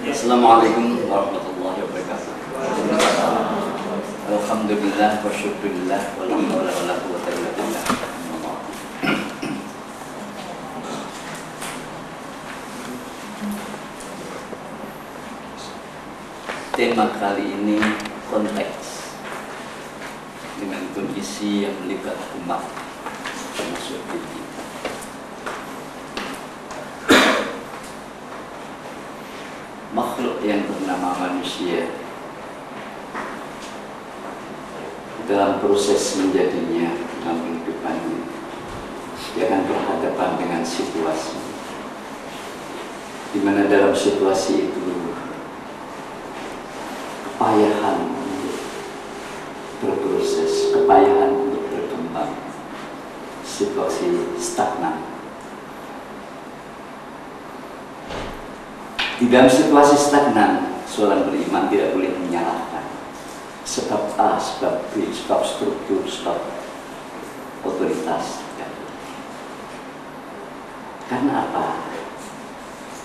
Assalamualaikum warahmatullahi wabarakatuh. Alhamdulillah wa syukurillah wa la hawla wa la quwwata illa billah. Tema kali ini konteks dengan kondisi yang melibatkan umat termasuk kita. Makhluk yang bernama manusia dalam proses menjadinya dalam kehidupannya, dia akan berhadapan dengan situasi di mana dalam situasi itu kepayahan untuk berproses, kepayahan untuk berkembang, situasi stagnan. Di dalam situasi stagnan, seorang beriman tidak boleh menyalahkan sebab A, sebab B, sebab struktur, sebab otoritas. Karena apa?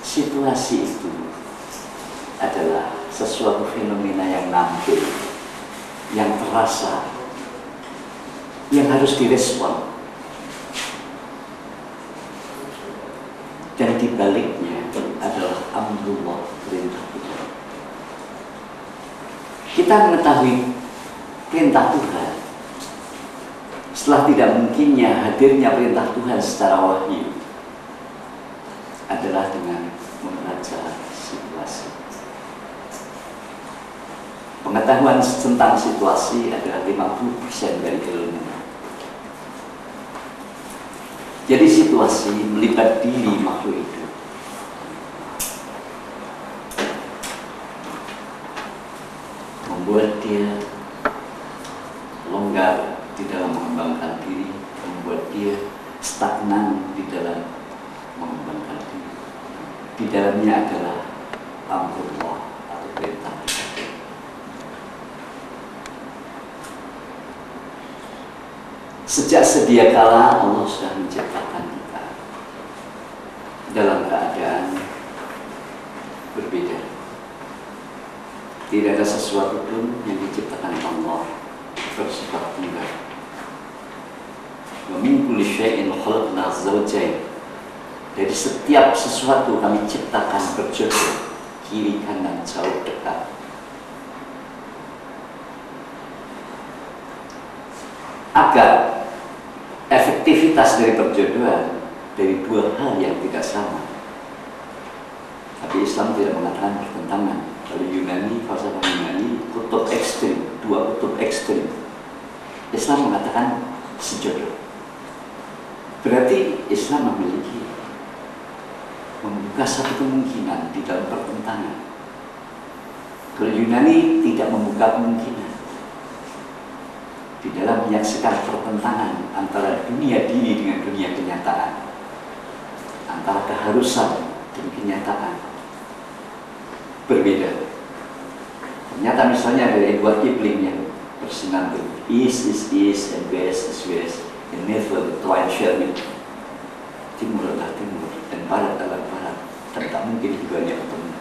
Situasi itu adalah sesuatu fenomena yang nampil, yang terasa, yang harus direspon. Dan dibaliknya adalah amrullah, perintah Tuhan. Kita mengetahui perintah Tuhan setelah tidak mungkinnya hadirnya perintah Tuhan secara wahyu adalah dengan membaca situasi. Pengetahuan tentang situasi adalah 50% dari ilmu. Jadi situasi melibat diri makhluk hidup. Membuat dia longgar di dalam mengembangkan diri, membuat dia stagnan di dalam mengembangkan diri. Di dalamnya adalah amrullah atau perintah. Sejak sedia kala Allah sudah menciptakan kita dalam keadaan berbeda. Tidak ada sesuatu pun yang diciptakan Allah bersifat tunggal. Wa min kulli syai'in khalaqna zawjayn. Dari setiap sesuatu kami ciptakan berjodoh, kiri kanan jauh dekat. Agar efektivitas dari perjodohan dari dua hal yang tidak sama. Tapi Islam tidak mengatakan bertentangan. Kalau Yunani, falsafah Yunani, kutub ekstrim, dua kutub ekstrim. Islam mengatakan sejodoh. Berarti Islam membuka satu kemungkinan di dalam pertentangan. Kalau Yunani tidak membuka kemungkinan di dalam menyaksikan pertentangan antara dunia diri dengan dunia kenyataan, antara keharusan dan kenyataan berbeda. Ternyata misalnya dari Edward Kipling yang bersinambung, East is East and West is West, and never the twain shall meet. Timur adalah timur dan barat adalah barat, dan tak mungkin keduanya bertemu.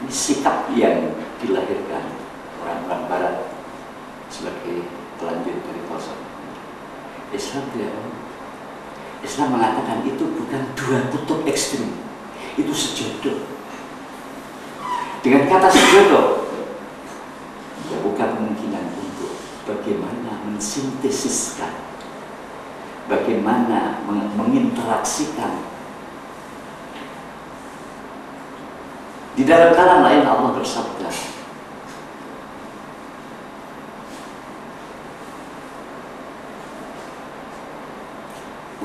Ini sikap yang dilahirkan orang-orang barat sebagai pelanjut dari falsafah. Islam tidak mau. Islam mengatakan itu bukan dua kutub ekstrim, itu sejodoh. Dengan kata sejodoh, bukan kemungkinan untuk bagaimana mensintesiskan, bagaimana menginteraksikan. Di dalam kalam lain Allah bersabda,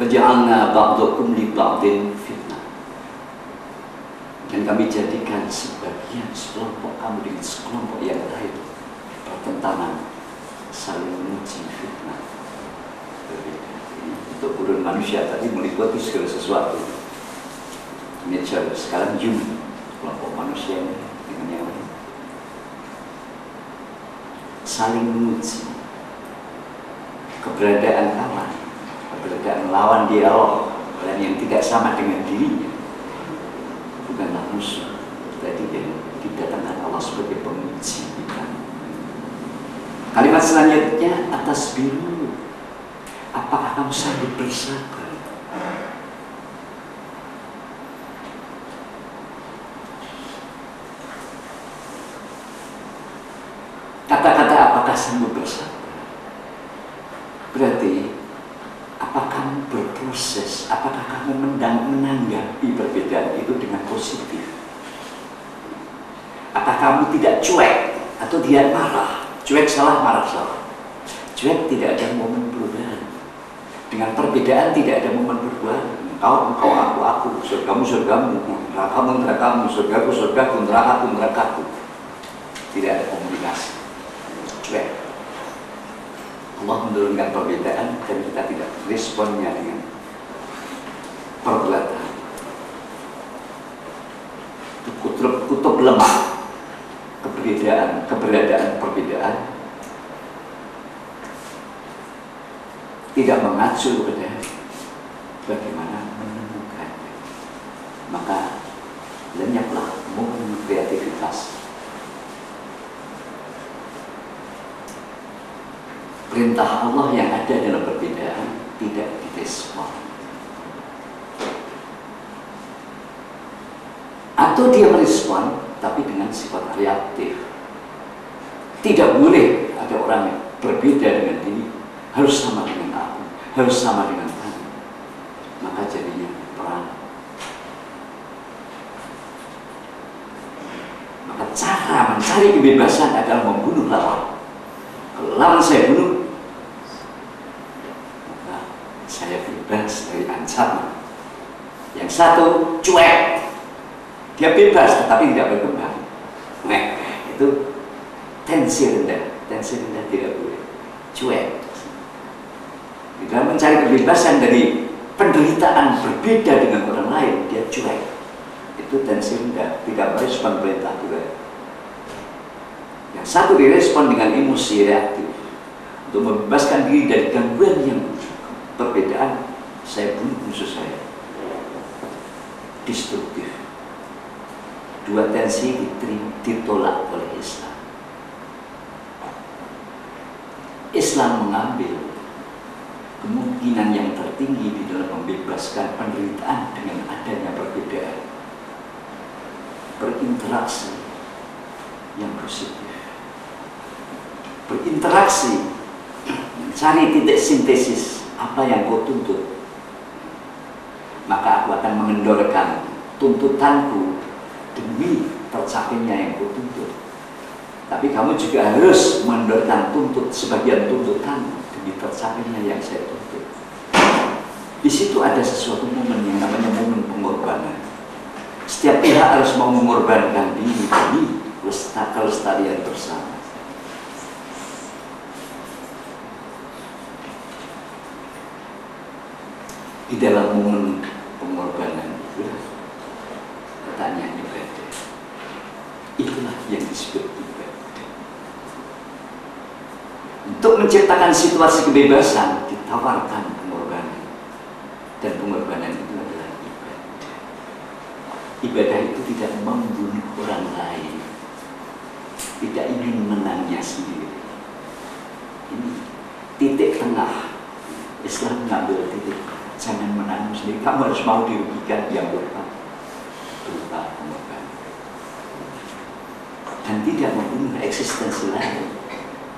waja'alna ba'dakum li ba'din fitnah. Dan kami jadikan sebagian sekelompok kamu dengan sekelompok yang lain pertentangan, saling menguji, fitnah. Berbeda. Untuk urun manusia tadi meliputi segala sesuatu. Nature, sekarang human, kelompok manusia dengan yang lain. Saling menguji keberadaan kawan, keberadaan lawan dialog, dan yang tidak sama dengan dirinya. Kalimat selanjutnya, atas biru. Apakah kamu sanggup bersabar? Kata-kata apakah sanggup bersabar berarti apakah kamu berproses, apakah kamu menanggapi perbedaan itu dengan positif? Apakah kamu tidak cuek atau tidak marah? Cuek salah, marah salah. Cuek tidak ada momen perubahan. Dengan perbedaan tidak ada momen perubahan. Engkau, aku, surgamu, nerakamu, surgaku, nerakaku. Tidak ada komunikasi. Cuek. Allah menurunkan perbedaan dan kita tidak responnya dengan perbuatan. Kutub lemah, keberadaan perbedaan tidak mengacu kepada bagaimana menemukannya. Maka lenyaplah momen kreativitas. Perintah Allah yang ada dalam perbedaan tidak direspon. Atau dia merespon, tapi dengan sifat reaktif. Tidak boleh ada orang yang berbeda dengan diri, harus sama dengan aku, harus sama dengan kamu. Maka jadinya perang. Maka cara mencari kebebasan adalah membunuh lawan. Kalau lawan saya bunuh, saya bebas dari ancaman. Yang satu cuek, dia bebas tetapi tidak berkembang. Nah, itu tensi rendah tidak boleh. Cuek. Di dalam mencari kebebasan dari penderitaan berbeda dengan orang lain, dia cuek. Itu tensi rendah, tidak merespon perintah Tuhan. Yang satu direspon dengan emosi reaktif untuk membebaskan diri dari gangguan yang perbedaan. Saya bunuh musuh saya, destruktif. Dua tensi ditolak oleh Islam. Islam mengambil kemungkinan yang tertinggi di dalam membebaskan penderitaan dengan adanya perbedaan. Berinteraksi yang positif, berinteraksi, mencari titik sintesis apa yang kau tuntut, maka aku akan mengendorkan tuntutanku demi tercapainya yang kau tuntut. Tapi kamu juga harus mengendorkan sebagian tuntutan demi tercapainya yang saya tuntut. Di situ ada sesuatu momen yang namanya momen pengorbanan. Setiap pihak harus mau mengorbankan diri demi kelestarian bersama. Di dalam momen pengorbanan itulah pertanyaan ibadah. Itulah yang disebut ibadah. Untuk menciptakan situasi kebebasan ditawarkan pengorbanan, dan pengorbanan itu adalah ibadah. Ibadah itu tidak membunuh orang lain, tidak ingin menangnya sendiri. Ini titik tengah. Islam mengambil titik. Jangan menanggung sendiri, kamu harus mau dirugikan yang berupa pengorbanan. Dan tidak membunuh eksistensi lain,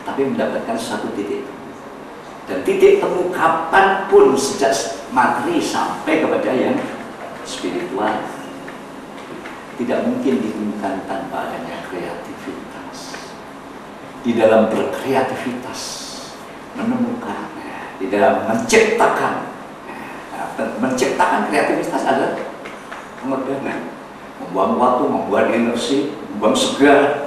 tapi mendapatkan suatu titik temu. Dan titik temu kapanpun, sejak materi sampai kepada yang spiritual, tidak mungkin ditemukan tanpa adanya kreativitas. Di dalam berkreativitas, menemukan, di dalam menciptakan kreativitas adalah pengorbanan. Membuang waktu, membuang energi, membuang segala.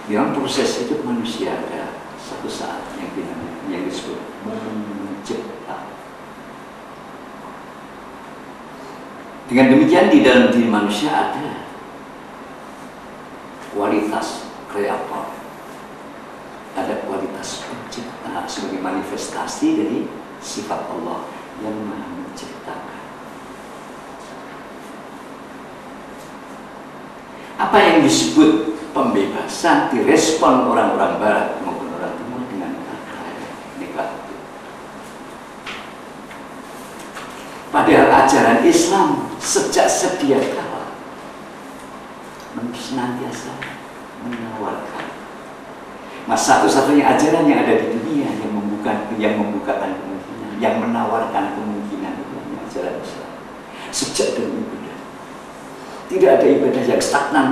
Dalam proses hidup manusia ada satu saat yang disebut mencipta. Dengan demikian di dalam diri manusia ada kualitas kreator, ada kualitas pencipta sebagai manifestasi dari sifat Allah yang Maha Menciptakan. Apa yang disebut pembebasan direspon orang-orang Barat maupun orang Timur dengan kata negatif. Padahal ajaran Islam sejak sedia kala senantiasa menawarkan. Mas, satu-satunya ajaran yang ada di dunia yang membukakan kemungkinan, yang menawarkan kemungkinan itu hanya ajaran Islam. Sejak dahulu ibadah, tidak ada ibadah yang stagnan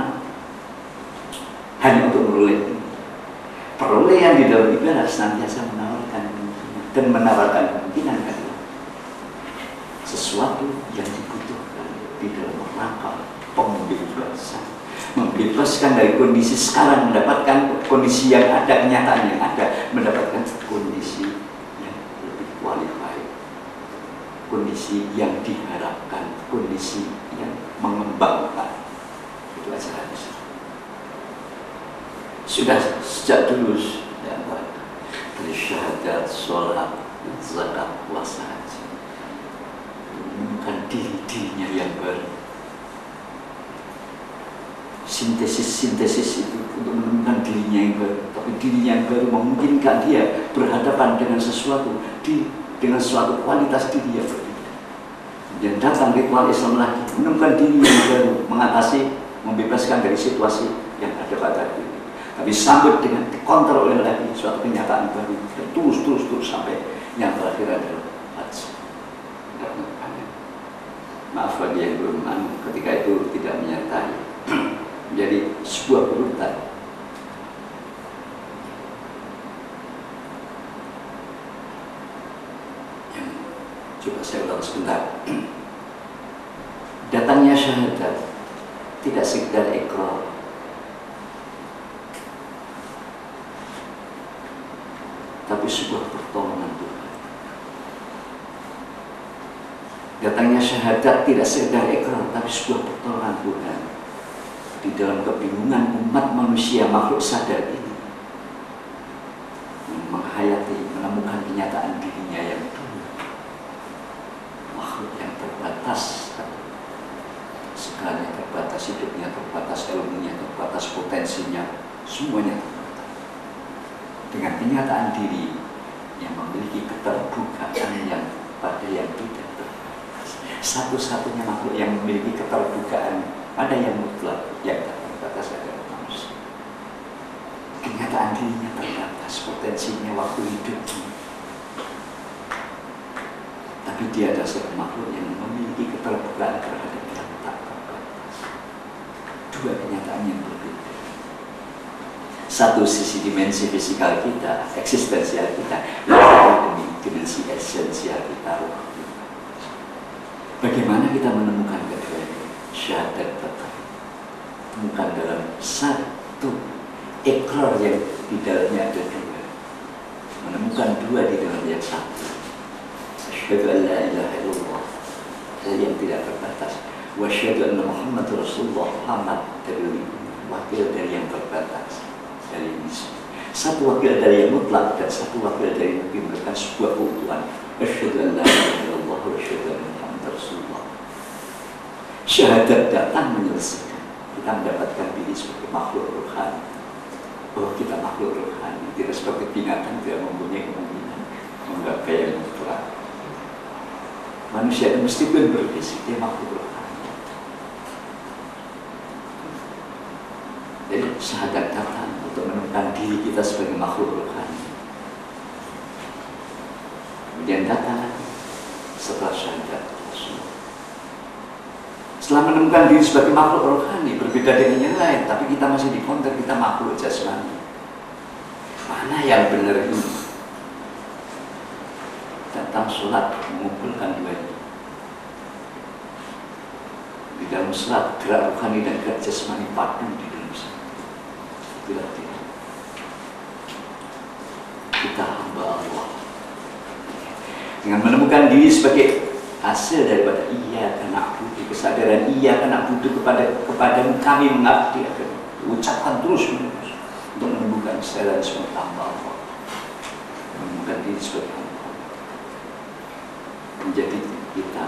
hanya untuk meroleh. Perolehan di dalam ibadah senantiasa menawarkan kemungkinan, dan menawarkan kemungkinan adalah sesuatu yang dibutuhkan di dalam rangka pembebasan. Membebaskan dari kondisi sekarang, mendapatkan kondisi yang ada, kenyataan yang ada, mendapatkan kondisi yang lebih qualified, kondisi yang diharapkan, kondisi yang mengembangkan. Itu ajaran Islam. Sudah sejak dulu ya, dari syahadat, sholat, zakat, puasa, haji, menemukan dirinya yang baru. Sintesis itu untuk menemukan dirinya yang baru, tapi dirinya yang baru memungkinkan dia berhadapan dengan sesuatu dengan suatu kualitas diri yang berbeda. Dan datang ritual Islam lagi, menemukan diri yang baru, mengatasi, membebaskan dari situasi yang ada pada diri. Tapi sambut dengan dikontrol oleh lagi suatu kenyataan baru, dan terus sampai yang terakhir adalah haji. Maaf bagi yang belum ketika itu tidak menyertai. Menjadi sebuah urutan. Coba saya ulang sebentar. Datangnya syahadat tidak sekedar ikrar, tapi sebuah pertolongan Tuhan. Datangnya syahadat tidak sekedar ikrar, tapi sebuah pertolongan Tuhan. Di dalam kebingungan umat manusia makhluk sadar ini menghayati, menemukan kenyataan dirinya yang dulu, makhluk yang terbatas, segalanya terbatas, hidupnya terbatas, ilmunya terbatas, potensinya semuanya terbatas. Dengan kenyataan diri yang memiliki keterbukaan yang pada yang tidak terbatas, satu-satunya makhluk yang memiliki keterbukaan pada yang mutlak, yang tak terbatas adalah manusia. Kenyataan dirinya terbatas, potensinya, waktu hidupnya. Tapi dia adalah seorang makhluk yang memiliki keterbukaan terhadap yang tak terbatas. Dua kenyataan yang berbeda. Satu sisi dimensi fisikal kita, eksistensial kita, yang dimensi esensial kita. Bagaimana kita menemukan keduanya? Syahadat temukan dalam satu ikrar yang di dalamnya ada dua, menemukan dua di dalam yang satu. Asyhadu an la ilaha illallah, yang tidak terbatas, wa asyhadu anna Muhammadar Rasulullah, Muhammad dari wakil dari yang terbatas, dari misi. Satu wakil dari yang mutlak dan satu wakil dari yang memberikan sebuah keutuhan. Asyhadu an la ilaha illallah wa asyhadu anna Muhammadar Rasulullah. Syahadat datang menyelesaikan. Kita mendapatkan diri sebagai makhluk rohani. Bahwa kita makhluk rohani, tidak seperti binatang, tidak mempunyai kemungkinan menggapai yang mutlak. Manusia itu meskipun berbisik, dia makhluk rohani. Jadi syahadat datang untuk menemukan diri kita sebagai makhluk rohani. Kemudian datang setelah syahadat. Setelah menemukan diri sebagai makhluk rohani, berbeda dengan yang lain, tapi kita masih di counter, kita makhluk jasmani. Mana yang benar ini? Datang sholat, mengumpulkan dua ini. Di dalam sholat, gerak rohani dan gerak jasmani padu di dalam sholat. Itulah dia. Kita hamba Allah. Dengan menemukan diri sebagai hasil daripada iya karena butuh kesadaran iya karena butuh kepada kami mengabdi, akan ucapkan terus menerus untuk menemukan kesadaran sebagai hamba Allah, menemukan diri sebagai hamba Allah, menjadi kita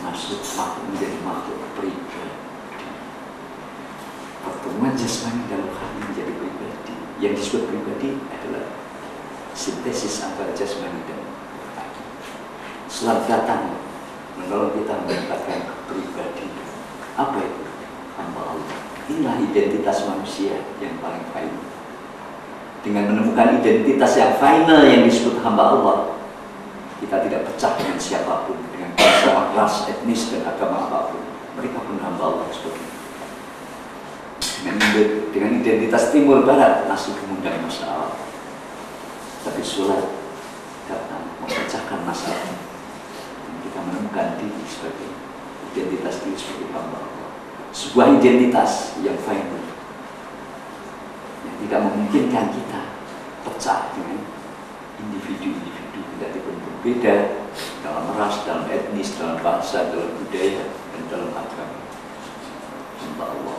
masuk makhluk menjadi makhluk pribadi. pertemuan jasmani dan rohani menjadi pribadi. Yang disebut pribadi adalah sintesis antara jasmani dan rohani. Selamat datang menolong kita mendapatkan pribadi. Apa itu? Hamba Allah. Inilah identitas manusia yang paling final. Dengan menemukan identitas yang final yang disebut hamba Allah, kita tidak pecah dengan siapapun, dengan bangsa, ras, etnis, dan agama apapun. Mereka pun hamba Allah seperti itu. Dengan identitas timur barat masih mengundang masalah. Tapi sholat datang memecahkan masalah. Dan kita menemukan diri sebagai identitas diri sebagai hamba Allah. Sebuah identitas yang final, yang tidak memungkinkan kita pecah dengan individu-individu tidak berbeda dalam ras, dalam etnis, dalam bangsa, dalam budaya, dan dalam agama. Hamba Allah.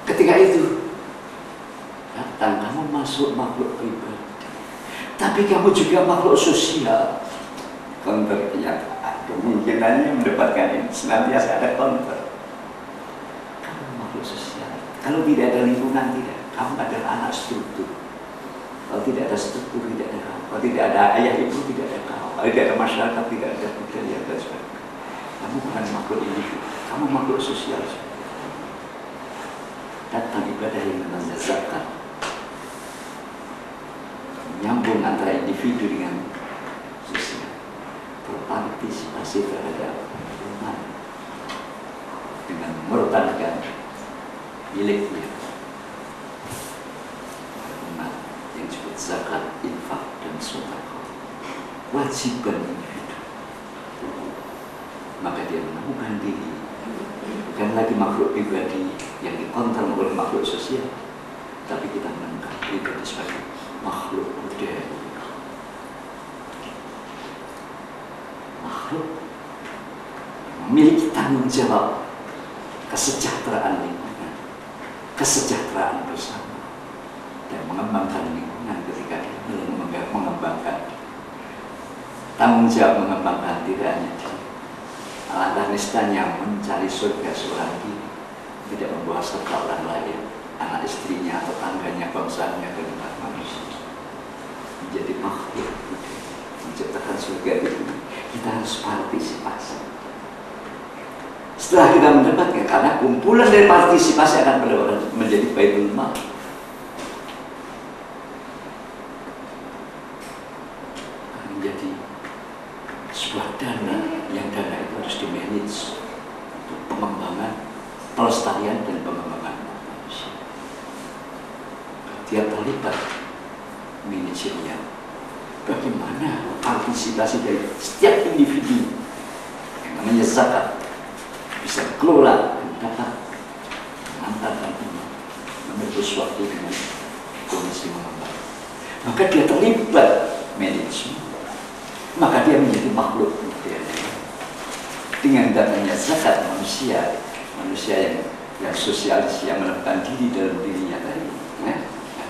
Ketika itu datang, kamu masuk makhluk pribadi, tapi kamu juga makhluk sosial. Counter yang kemungkinannya mendapatkan ini senantiasa ada counter. Kamu makhluk sosial. Kalau tidak ada lingkungan, tidak. Kamu adalah anak struktur. Kalau tidak ada struktur, tidak ada kamu. Kalau tidak ada ayah ibu, tidak ada kamu. Kalau tidak ada masyarakat, tidak ada budaya dan sebagainya. Kamu bukan makhluk individu. Kamu makhluk sosial. Datang ibadah yang namanya zakat, menyambung antara individu dengan sosial. Berpartisipasi terhadap umat dengan mengorbankan miliknya umat yang disebut zakat, infak, dan sedekah. Kewajiban individu. Maka dia menemukan diri bukan lagi makhluk pribadi yang dikontrol oleh makhluk sosial, tapi kita menemukan pribadi sebagai makhluk budaya. Makhluk memiliki tanggung jawab kesejahteraan lingkungan, kesejahteraan bersama, dan mengembangkan lingkungan ketika dia mengembangkan tanggung jawab mengembangkan tidak hanya diri. Alangkah niscaya mencari surga seorang diri tidak membawa serta orang lain, anak istrinya atau tangganya, bangsanya, dan umat manusia. Menjadi makhluk budaya, menciptakan surga itu. Kita harus partisipasi. Setelah kita mendapatkan, karena kumpulan dari partisipasi akan menjadi baitul mal. Menjadi sebuah dana, yang dana itu harus di-manage untuk pengembangan, pelestarian, dan pengembangan manusia. Dia terlibat manajernya. Bagaimana partisipasi dari setiap individu yang namanya zakat bisa dikelola dan dapat mengantarkan umat menuju suatu dengan kondisi mengembang. Maka dia terlibat manajemen, maka dia menjadi makhluk dengan datangnya zakat manusia yang sosialis, yang menemukan diri dalam dirinya tadi,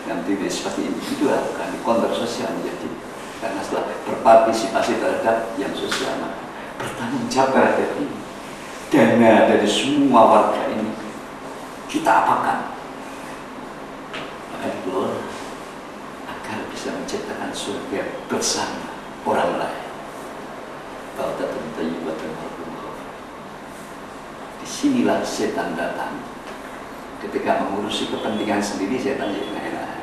dan diri seperti individual kan dikonter sosial menjadi. Karena setelah berpartisipasi terhadap yang sosial, bertanggung jawab terhadap ini, dana dari semua warga ini kita apakan? Maka dikelola agar bisa menciptakan surga bersama orang lain. Disinilah setan datang. Ketika mengurusi kepentingan sendiri, setan jadi enak.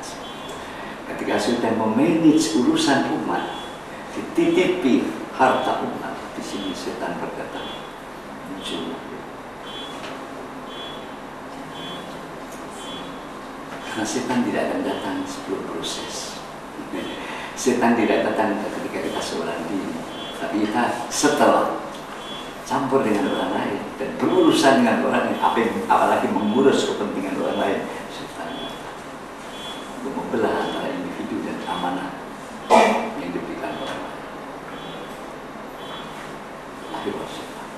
Ketika sudah memanage urusan umat, dititipi harta umat, di sini setan berkata muncul. Karena setan tidak akan datang sebelum proses. Setan tidak datang ketika kita seorang diri, tapi kita setelah campur dengan orang lain dan berurusan dengan orang lain, apalagi mengurus kepentingan orang lain, setan untuk membelah antara individu dan amanah yang diberikan orang lain. Akhirnya setan,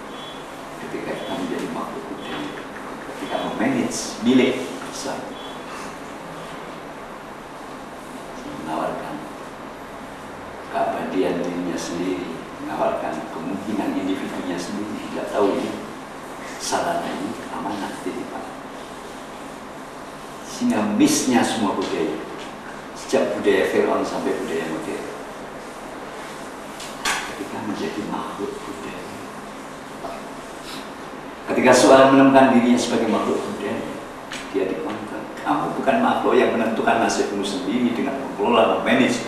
ketika kita menjadi makhluk budaya, ketika memanage milik bersama, menawarkan keabadian dirinya sendiri, menawarkan kemungkinan individunya sendiri, tidak tahu ini sarana ini amanah titipan. Sehingga missnya semua budaya, sejak budaya Firaun sampai budaya modern, ketika menjadi makhluk budaya. Ketika seorang menemukan dirinya sebagai makhluk budaya, dia dikonter. Kamu bukan makhluk yang menentukan nasibmu sendiri dengan mengelola, memanage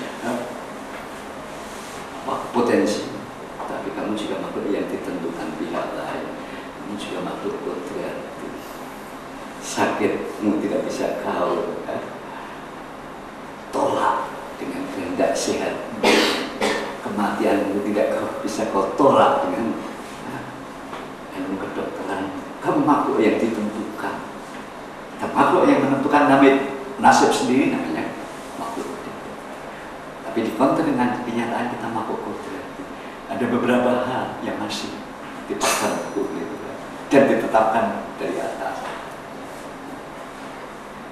potensi, tapi kamu juga makhluk yang ditentukan pihak lain. Kamu juga makhluk kodrat. Sakitmu tidak bisa kau tolak dengan kehendak sehat. Kematianmu tidak bisa kau tolak dengan ilmu kedokteran. Kamu makhluk yang ditentukan. Dan makhluk yang menentukan nasib sendiri namanya makhluk kodrat. Tapi dikonter dengan kenyataan kita makhluk kodrat. Ada beberapa hal yang masih dipaksa dan ditetapkan dari atas.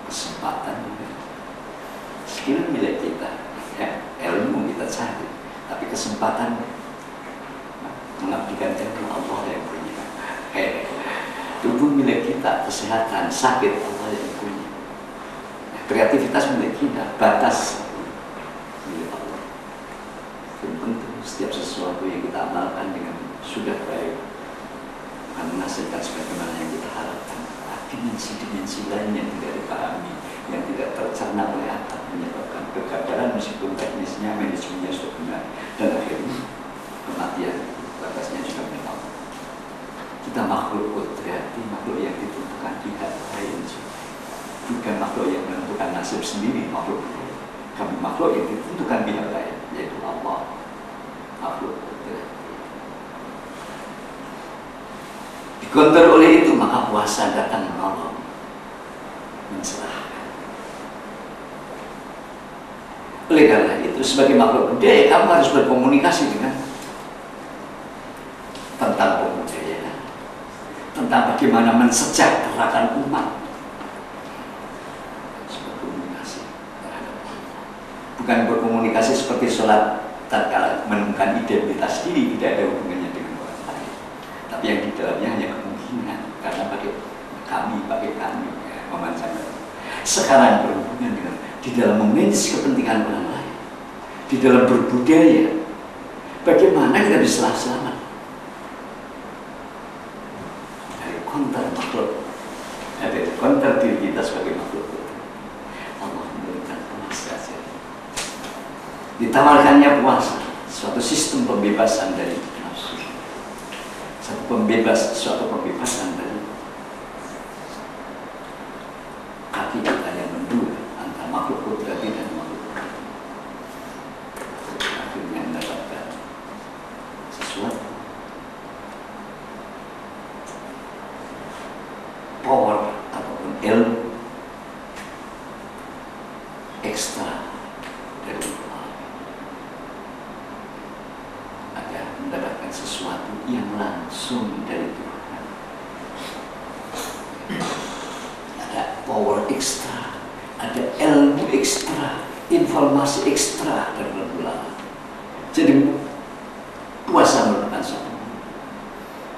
Kesempatan, skill milik kita, ilmu kita cari, tapi kesempatan mengabdikan ilmu Allah yang punya. Tubuh milik kita, kesehatan, sakit Allah yang punya. Kreativitas milik kita, batas milik Allah. Tentu setiap sesuatu yang kita amalkan dengan sudah baik akan menghasilkan sebagaimana yang kita harapkan. Dimensi-dimensi lain yang tidak dipahami, yang tidak tercerna oleh akal, menyebabkan kegagalan meskipun teknisnya, manajemennya sudah benar, dan akhirnya kematian batasnya juga memang. Kita makhluk kodrat, makhluk yang ditentukan pihak lain, bukan makhluk yang menentukan nasib sendiri. Makhluk kami makhluk yang ditentukan pihak lain, yaitu Allah, makhluk kodrat. Dikonter oleh itu, maka puasa datang menolong, mencerahkan. Oleh karena itu, sebagai makhluk budaya, kamu harus berkomunikasi dengan tentang pembudayaan, tentang bagaimana mensejahterakan umat. Berkomunikasi terhadap Allah. Bukan berkomunikasi seperti sholat tatkala menemukan identitas diri, tidak ada hubungannya dengan orang lain. Tapi yang di dalamnya hanya kemungkinan, karena pakai kami memanjangkan. Sekarang berhubungan dengan di dalam memanage kepentingan orang lain, di dalam berbudaya, bagaimana kita bisa selamat dari konter makhluk, dari konter diri kita sebagai makhluk. Allah memberikan puasa saja. Ditawarkannya puasa, suatu sistem pembebasan dari nafsu, suatu pembebasan dari kaki kita yang mendua antara makhluk kodrati dan makhluk kodrat. Akhirnya mendapatkan sesuatu power ataupun ilmu ekstra dari Allah. Ada mendapatkan sesuatu yang langsung dari Tuhan. Ada power ekstra, ada ilmu ekstra, informasi ekstra dari Allah. Jadi puasa merupakan suatu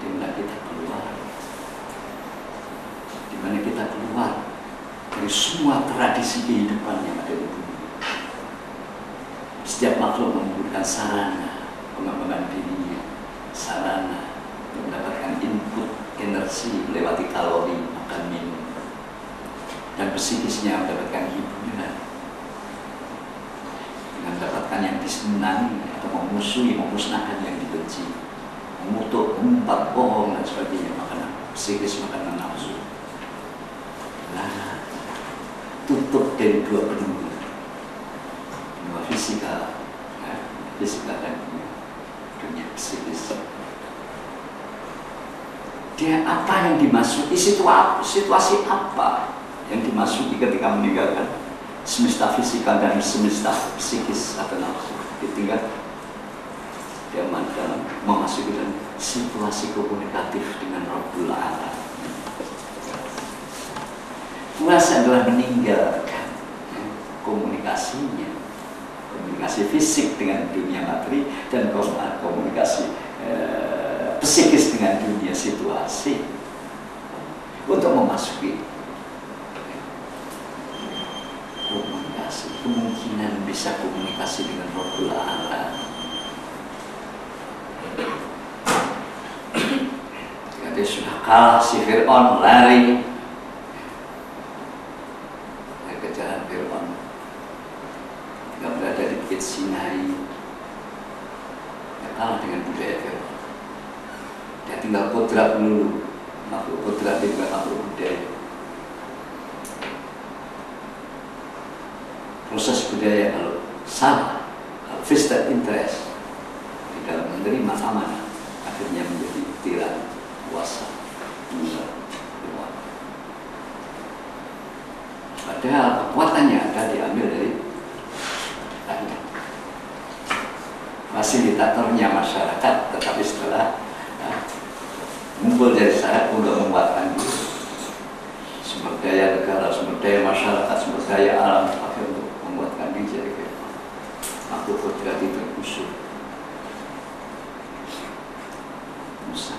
di mana kita keluar dari semua tradisi kehidupan yang ada di bumi. Setiap makhluk membutuhkan sarana pengembangan dirinya, sarana untuk mendapatkan input energi melewati kalori, makan, minum, dan psikisnya mendapatkan hiburan, dengan mendapatkan yang disenangi atau memusnahkan yang dibenci, mengutuk, mengumpat, bohong dan sebagainya. Makanan psikis, makanan nafsu. Nah, tutup dari dua benua fisikal, dan dunia psikis. Dia apa yang dimasuki, situasi apa yang dimasuki ketika meninggalkan semesta fisikal dan semesta psikis atau nafsu, ditinggal dia dalam memasuki dalam situasi komunikatif dengan Rabbul Alamin. Puasa adalah meninggalkan komunikasi fisik dengan dunia materi dan komunikasi psikis dengan dunia situasi. untuk memasuki komunikasi, kemungkinan bisa komunikasi dengan Rabbul Alam. Jadi sudah kalah si Fir'aun, lari ke jalan Fir'aun, tidak berada di Bukit Sinai, dia kalah dengan budaya Fir'aun. Dia tinggal kodrat dulu, makhluk kodrat juga makhluk budaya. Proses budaya kalau salah, kalau vested interest di dalam menerima amanah, akhirnya menjadi tiran kuasa dunia. Padahal kekuatannya ada diambil dari rakyat, fasilitatornya masyarakat, tetapi setelah mumpul dari syarat untuk menguatkan diri, sumber daya negara, sumber daya masyarakat, sumber daya alam, pakai untuk membuatkan diri jadi makhluk kodrat itu tergusur. Musa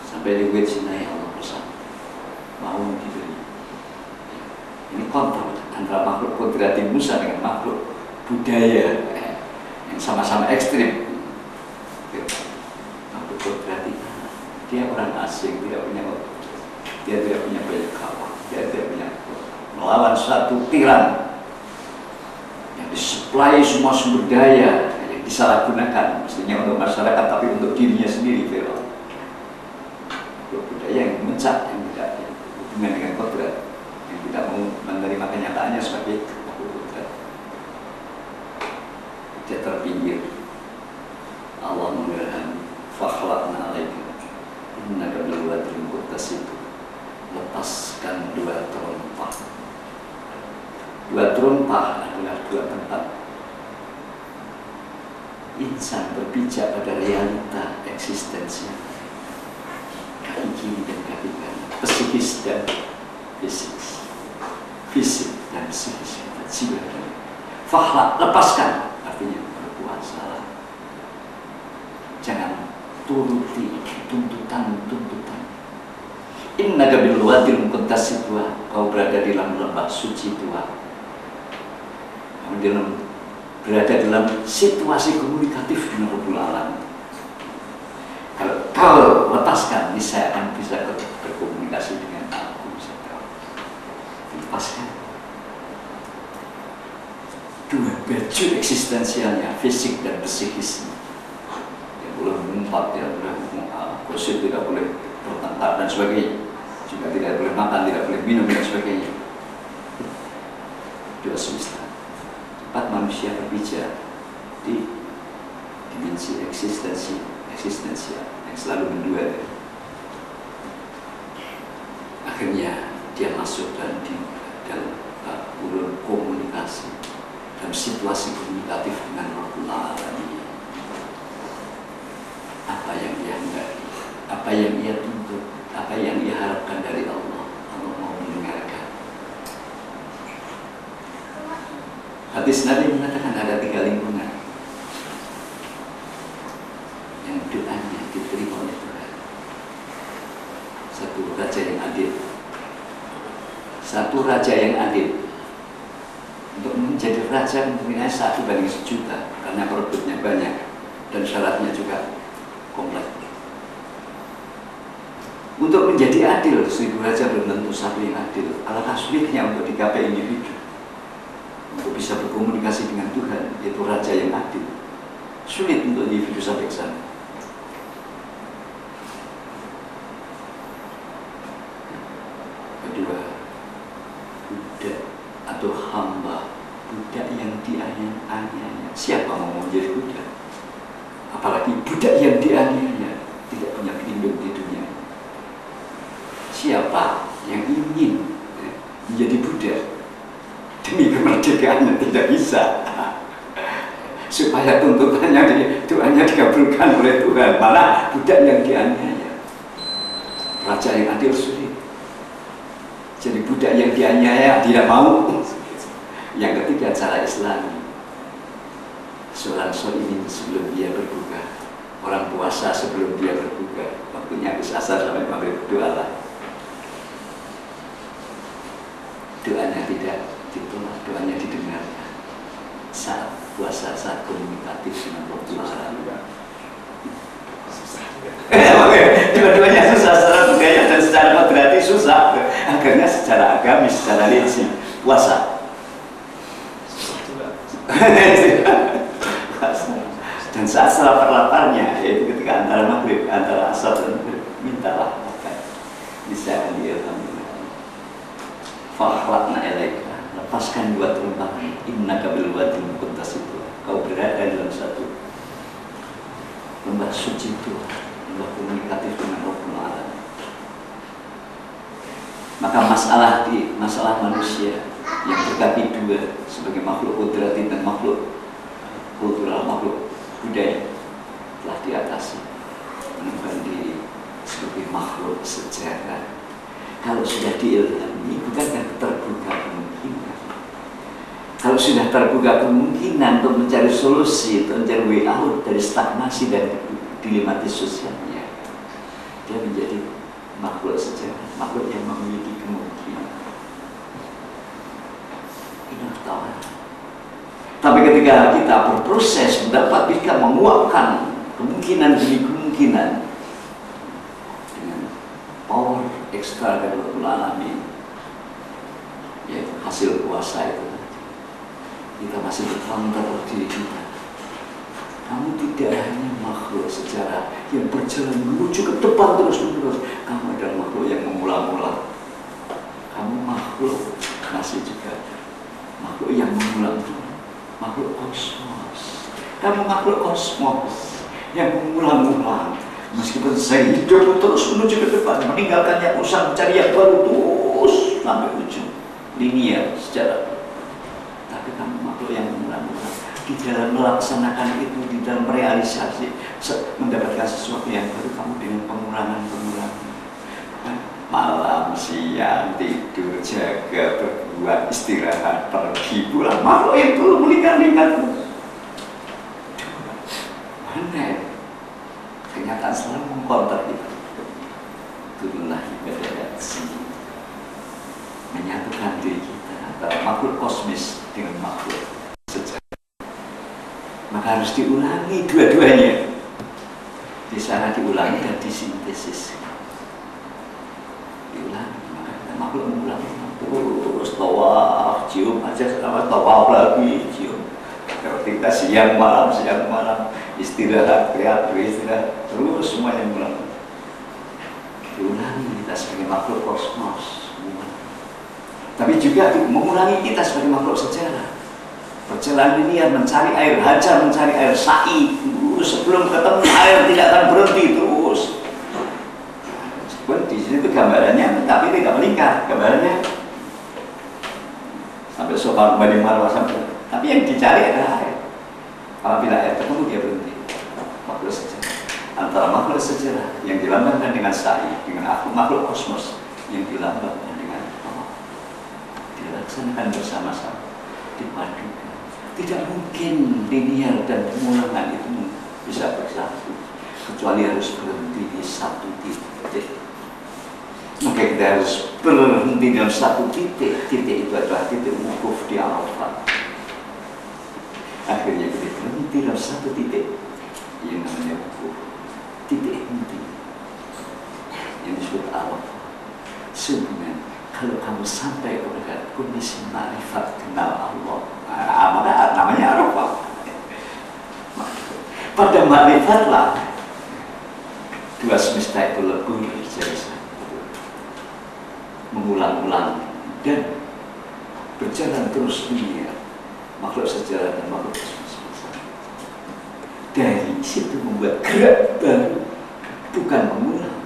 sampai di Bukit Sinai, Allah pesan mau diberi. Ini kontrol antara makhluk kodrati Musa dengan makhluk budaya yang sama-sama ekstrim. Makhluk kodrati dia orang asing, tidak punya dia tidak punya banyak kawan, dia tidak punya melawan satu tiran yang disuplai semua sumber daya yang disalahgunakan mestinya untuk masyarakat tapi untuk dirinya sendiri. Budaya yang mencak, yang tidak hubungan dengan kodrat, yang tidak mau menerima kenyataannya sebagai kodrat, dia terpinggir. Allah mengatakan fakhlaqna alaika innaka bil wadil muqaddas, lepaskan dua terompah. Dua terompah adalah dua tempat insan berpijak pada realita eksistensial, kaki kiri dan kaki kanan, psikis dan fisik, fisik dan psikis, jiwa dan fakhlaq, lepaskan artinya berpuasalah, jangan turuti tuntutan. Innaka bil wadil muqaddas, kau berada di dalam lembah suci Tuhan, berada dalam situasi komunikatif dengan Rabbul Alam. Kalau kau lepaskan, niscaya akan bisa berkomunikasi dengan aku. Lepaskan dua baju eksistensialnya, fisik dan psikis. Dia boleh mengumpat, dia boleh kursi, tidak boleh bertengkar dan sebagainya, juga tidak boleh makan, tidak boleh minum dan sebagainya. Dua semesta, tempat manusia berbicara di dimensi eksistensial yang selalu mendua. Akhirnya dia masuk dalam urun komunikasi, dalam situasi komunikatif dengan Rabbul Alamin. Apa yang dia hendaki, apa yang ia tuntut, apa yang ia harapkan dari Allah, Allah mau mendengarkan. Hadis Nabi mengatakan ada 3 lingkungan yang doanya diterima oleh Tuhan. Satu, raja yang adil. Satu raja yang adil. Untuk menjadi raja mungkin 1 banding 1 juta karena produknya banyak dan syaratnya juga kompleks. Untuk menjadi adil, 1000 raja belum tentu satu yang adil. Alangkah sulitnya untuk digapai individu untuk bisa berkomunikasi dengan Tuhan, yaitu raja yang adil. Sulit untuk individu sampai ke sana. Kedua, budak atau hamba, budak yang dianiaya. Siapa mau menjadi budak? Apalagi budak yang dianiaya, tidak punya pelindung di dunia. Siapa yang ingin menjadi budak demi kemerdekaannya? Tidak bisa. Supaya tuntutannya doanya dikabulkan oleh Tuhan, malah budak yang dianiaya. Raja yang adil sulit. Jadi budak yang dianiaya tidak mau. Yang ketiga, cara Islami. Seorang sholimin sebelum dia berbuka, orang puasa sebelum dia berbuka, waktunya habis asar sampai maghrib, doalah doanya tidak ditolak, doanya didengarkan. Saat puasa, saat komunikatif dengan Roh Ta'ala. Susah juga. Dua-duanya susah, secara budaya dan secara kodrati susah. Akhirnya secara agamis, secara religi, puasa. Susah juga. Dan saat selapar-laparnya, yaitu ketika antara maghrib, antara asar dan maghrib, mintalah makan. Bisa dialhamdulillah. Fakhlaqna ilaika, lepaskan dua terumpaman. Innaka bil wadil muqaddas itu. Kau berada dalam satu lembah suci itu, lembah komunikatif dengan Rabbul Alamin. Maka masalah manusia yang berkaki dua sebagai makhluk kudrati dan makhluk kultural, makhluk budaya telah diatasi, menemukan diri sebagai makhluk sejarah. Kalau sudah diilhami, bukankah terbuka kemungkinan? Kalau sudah terbuka kemungkinan untuk mencari solusi, untuk mencari way out dari stagnasi dan dilematis sosialnya, dia menjadi makhluk sejarah, makhluk yang memiliki kemungkinan. Benar tahu. Tapi ketika kita berproses mendapat bisa menguapkan kemungkinan demi kemungkinan dengan power ekstra dari Rabbul Alamin, yaitu hasil puasa itu, kita masih berkontor diri kita. Kamu tidak hanya makhluk sejarah yang berjalan menuju ke depan terus-menerus. Kamu adalah makhluk yang mengulang-ulang. Kamu makhluk masih juga makhluk yang mengulang-ulang. Makhluk kosmos. Kamu makhluk kosmos yang mengulang-ulang. Meskipun saya hidup terus menuju ke depan, meninggalkan yang usang, mencari yang baru terus sampai ujung linear sejarah. Tapi kamu makhluk yang mengulang-ulang. Di dalam melaksanakan itu, di dalam realisasi, mendapatkan sesuatu yang baru, kamu dengan pengurangan-pengurangan. Malam, siang, tidur, jaga, berbuat, istirahat, pergi, pulang. Makhluk yang dulu melingkar-lingkar. Mana? Kenyataan selalu mengkontak itu. Itulah ibadah haji, menyatukan diri kita antara makhluk kosmis dengan makhluk sejarah. Maka harus diulangi dua-duanya. Di sana diulangi dan disintesis. Diulangi, maka kita makhluk mengulangi terus tawaf, cium aja selama tawaf lagi, cium. Kalau kita siang malam, istirahat, kreatif, istirahat, terus semuanya mengulangi. Diulangi kita sebagai makhluk kosmos. Tapi juga mengulangi kita sebagai makhluk sejarah. Perjalanan linear mencari air, hajar mencari air, sa'i sebelum ketemu air tidak akan berhenti terus. Meskipun di sini itu gambarannya, tapi tidak melingkar. Gambarannya sampai soal Bani Marwah sampai. Tapi yang dicari adalah air. Apabila air ketemu dia berhenti. Makhluk sejarah. Antara makhluk sejarah yang dilambangkan dengan sa'i, dengan makhluk kosmos yang dilambangkan dengan Allah, dilaksanakan bersama-sama, dipadukan. Tidak mungkin linear dan pengulangan itu bisa bersatu, kecuali harus berhenti di satu titik. Maka kita harus berhenti dalam satu titik. Titik itu adalah titik wukuf di Arafat. Akhirnya kita berhenti dalam satu titik yang namanya wukuf, titik henti yang disebut Arafat. Sebenarnya kalau kamu sampai kepada kondisi ma'rifat, kenal Allah, maka namanya Arafah. Pada ma'rifatlah dua semesta itu lebur jadi satu, mengulang-ulang dan berjalan terus dunia, makhluk sejarah dan makhluk kosmos. Dari situ membuat gerak baru, bukan mengulang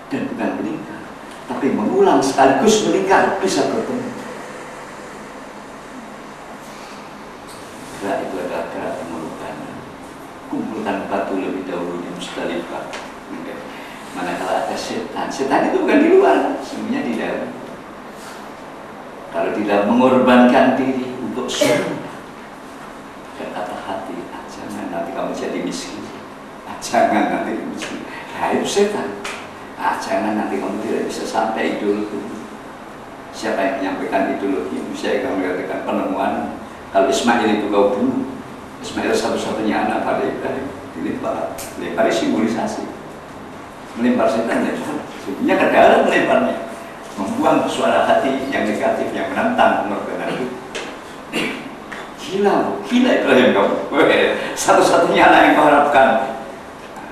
dan bukan melingkar, tapi mengulang sekaligus melingkar, bisa bertemu. Gerak itu adalah gerak pengorbanan. Kumpulkan batu lebih dahulu di Musdalifah. Manakala ada setan, setan itu bukan di luar, semuanya di dalam. Kalau tidak mengorbankan diri untuk sunnah, kata hati, jangan nanti kamu jadi miskin, jangan nanti miskin. Nah itu setan. Jangan nanti kamu tidak bisa sampai idul. Siapa yang menyampaikan ideologi? Saya akan mengatakan penemuan. Kalau Ismail itu kau bunuh, Ismail satu-satunya anak pada Ibrahim, dilempar simbolisasi, melempar setan, sebenarnya ke dalam melemparnya, membuang suara hati yang negatif yang menantang pengorbanan itu. Gila Ibrahim kau, satu-satunya anak yang kau harapkan,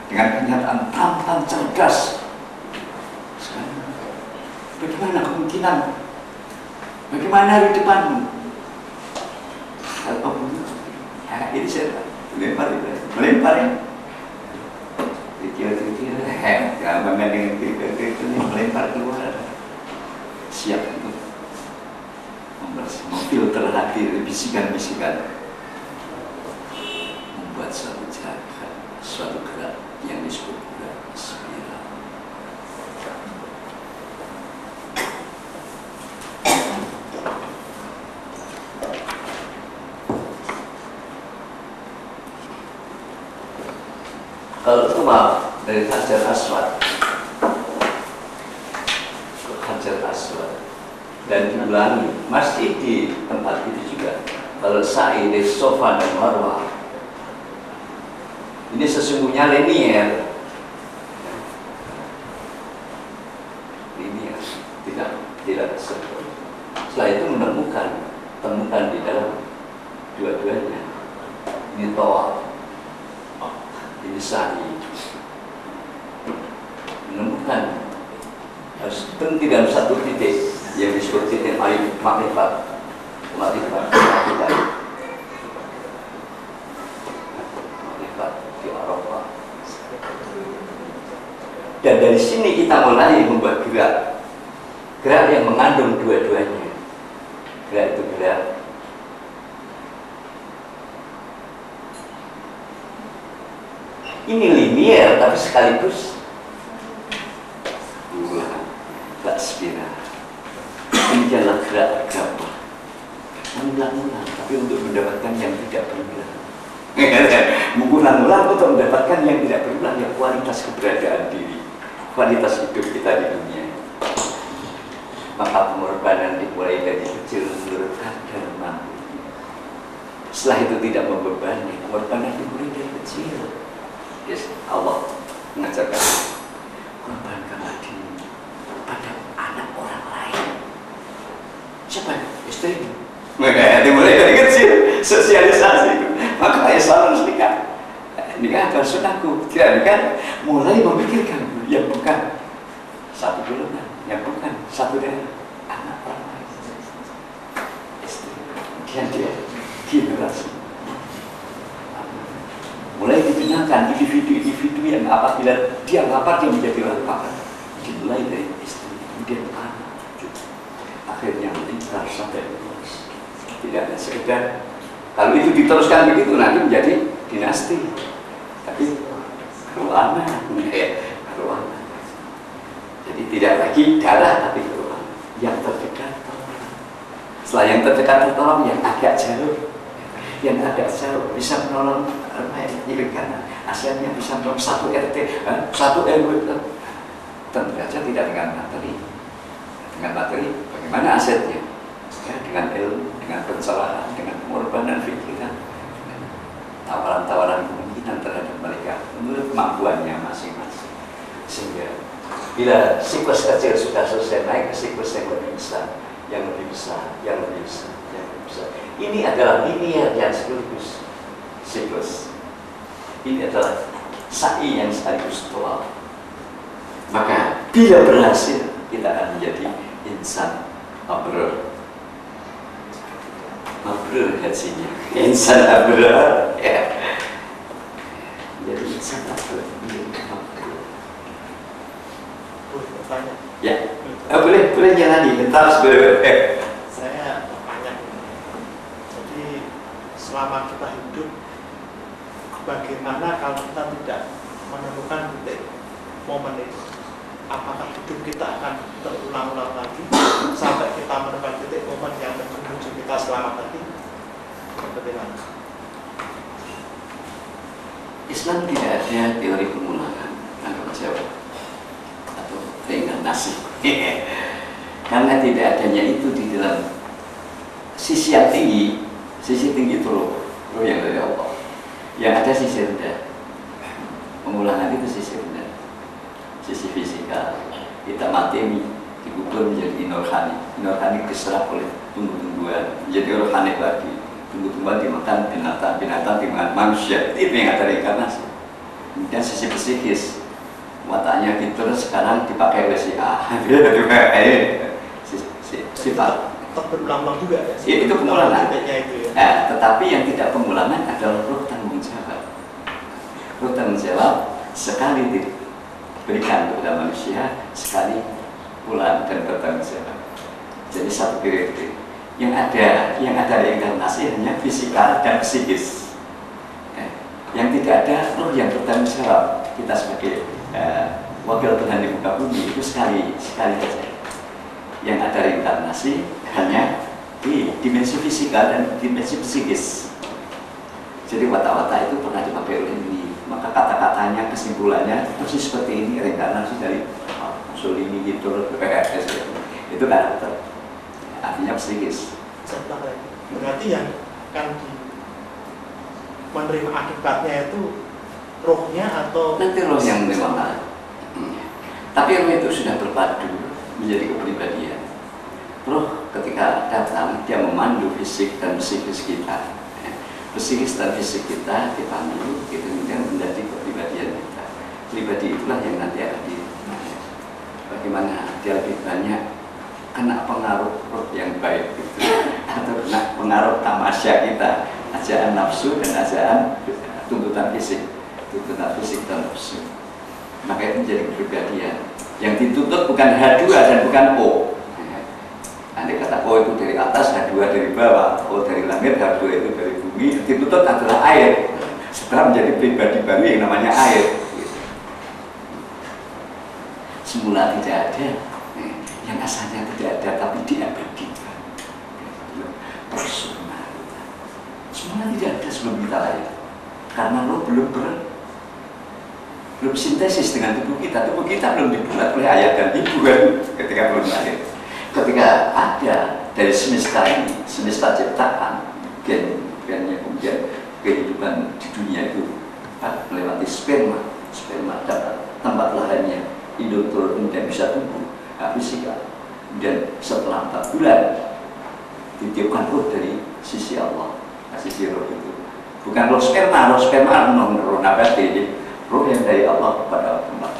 dengan kenyataan tampan cerdas. Sekarang, bagaimana kemungkinan? Bagaimana hari depanmu? Kalau ya, ini saya melempar ya. Kira-kira, ya, dengan kira-kira melempar keluar. Siap untuk memfilter hati dari bisikan-bisikan, membuat suatu gerak yang disebut gerak spiral. Kalau itu maaf dari Hajar Aswad ke Hajar Aswad dan diulangi masih di tempat itu juga. Kalau sa'i dari Safa dan Marwah ini sesungguhnya linier, tidak seperti. Setelah itu temukan di dalam dua-duanya. Ini tawaf, ini sa'i, menemukan harus berhenti dalam satu titik yang disebut titik makrifat di Arafah. Dan dari sini kita mulai membuat gerak yang mengandung dua-duanya. Gerak itu gerak ini linier tapi sekaligus gerak spiral. Demikianlah gerak agama, mengulang-ulang tapi untuk mendapatkan yang tidak berulang. Mengulang-ulang untuk mendapatkan yang tidak berulang, yang kualitas keberadaan diri, kualitas hidup kita di dunia. Maka pengorbanan dimulai dari kecil menurut kadar mampu. Setelah itu tidak membebani, pengorbanan dimulai dari kecil. Yes, Allah mengajarkan korbankanlah diri pada anak orang lain. Siapa? Istri. Dimulai dari kecil, sosialisasi. Maka Islam harus nikah. Nikah adalah sunahku. Tidak kan mulai memikirkan yang bukan satu golongan, yang bukan satu daerah, anak orang lain. Istri. Dia generasi. Mulai dikenalkan individu-individu yang apabila dia lapar dia menjadi lapar. Dimulai dari istri, kemudian anak, cucu. Akhirnya meninggal sampai luas. Tidak hanya sekedar kalau itu diteruskan begitu nanti menjadi dinasti. Tapi keruana, keruana. Jadi tidak lagi darah tapi keruana. Yang terdekat tolong. Setelah yang terdekat tolong, yang agak jauh. Yang agak jauh bisa menolong karena asalnya bisa menolong satu RT, satu RW. Tentu saja tidak dengan materi. Dengan materi, bagaimana asetnya? Ya, dengan ilmu, dengan pencerahan, dengan pengorbanan pikiran, tawaran-tawaran kemungkinan terhadap mereka menurut kemampuannya masing-masing. Sehingga bila siklus kecil sudah selesai, naik ke siklus yang lebih besar, yang lebih besar, yang lebih besar, yang lebih besar. Ini adalah linier yang sekaligus siklus. Ini adalah sa'i yang sekaligus tawaf. Maka bila berhasil, kita akan menjadi insan mabrur. Mabrur hajinya, insan abrar. Ya. Jadi insan abrar. Boleh bertanya? Ya, boleh jalani. Bentar sebelum. Saya bertanya. Jadi selama kita hidup, bagaimana kalau kita tidak menemukan titik momen itu? Apakah hidup kita akan terulang-ulang lagi sampai kita menemukan titik momen yang menuju kita selamat tadi? Bagaimana? Islam tidak ada teori pengulangan, anggap jawab atau reinkarnasi. Karena tidak adanya itu di dalam sisi yang tinggi, sisi tinggi itu roh yang dari Allah. Yang ada sisi rendah. Pengulangan itu sisi rendah, sisi fisikal. Kita mati dikubur menjadi inorhani. Inorhani diserap oleh tumbuh-tumbuhan menjadi rohani lagi. Tumbuh-tumbuhan dimakan binatang dimakan manusia. Itu yang ada reinkarnasi. Kemudian sisi psikis, wataknya gitu sekarang dipakai oleh si A. Sifat tetap berulang-ulang juga ya? Itu pengulangan. Itu, ya? Tetapi yang tidak pengulangan adalah roh tanggung jawab. Roh tanggung jawab sekali diberikan kepada manusia, sekali pulang dan bertanggung jawab. Jadi satu periode. Yang ada reinkarnasi hanya fisikal dan psikis. Yang tidak ada roh yang bertanggung jawab. Kita sebagai wakil Tuhan di muka bumi itu sekali saja. Yang ada reinkarnasi hanya di dimensi fisikal dan dimensi psikis. Jadi watak-watak itu pernah dipakai oleh ini. Maka kata-katanya, kesimpulannya persis seperti ini, reinkarnasi dari Mussolini, Hitler, itu karakter. Artinya psikis. Berarti yang akan menerima akibatnya itu rohnya atau nanti roh yang menerima. Tapi roh itu sudah berpadu menjadi kepribadian. Roh ketika datang dia memandu fisik dan psikis kita. Psikis dan fisik kita dipandu, itu kemudian menjadi kepribadian kita. Pribadi itulah yang nanti akan bagaimana dia lebih banyak kena pengaruh roh yang baik itu, atau kena pengaruh tamasya kita, ajaan nafsu dan ajaan tuntutan fisik dan nafsu. Maka itu menjadi kepribadian. Yang dituntut bukan H2 dan bukan O. Andai kata O itu dari atas, H2 dari bawah, O dari langit, H2 itu dari bumi. Dituntut adalah air. Setelah menjadi pribadi baru yang namanya air. Semula tidak ada, yang asalnya tidak ada tapi diabadikan. Personalitas. Semula tidak ada sebelum kita lahir. Karena lo belum sintesis dengan tubuh kita belum dibuat oleh ayah dan ibu kan, ketika belum lahir. Ketika ada dari semesta ini, semesta ciptaan, gennya kemudian kehidupan di dunia itu melewati sperma dapat tempat lahirnya, induk kemudian bisa tumbuh, fisika. Kemudian setelah 4 bulan ditiupkan roh dari sisi Allah, sisi roh itu. Bukan roh sperma roh nabati, roh yang dari Allah kepada tempat.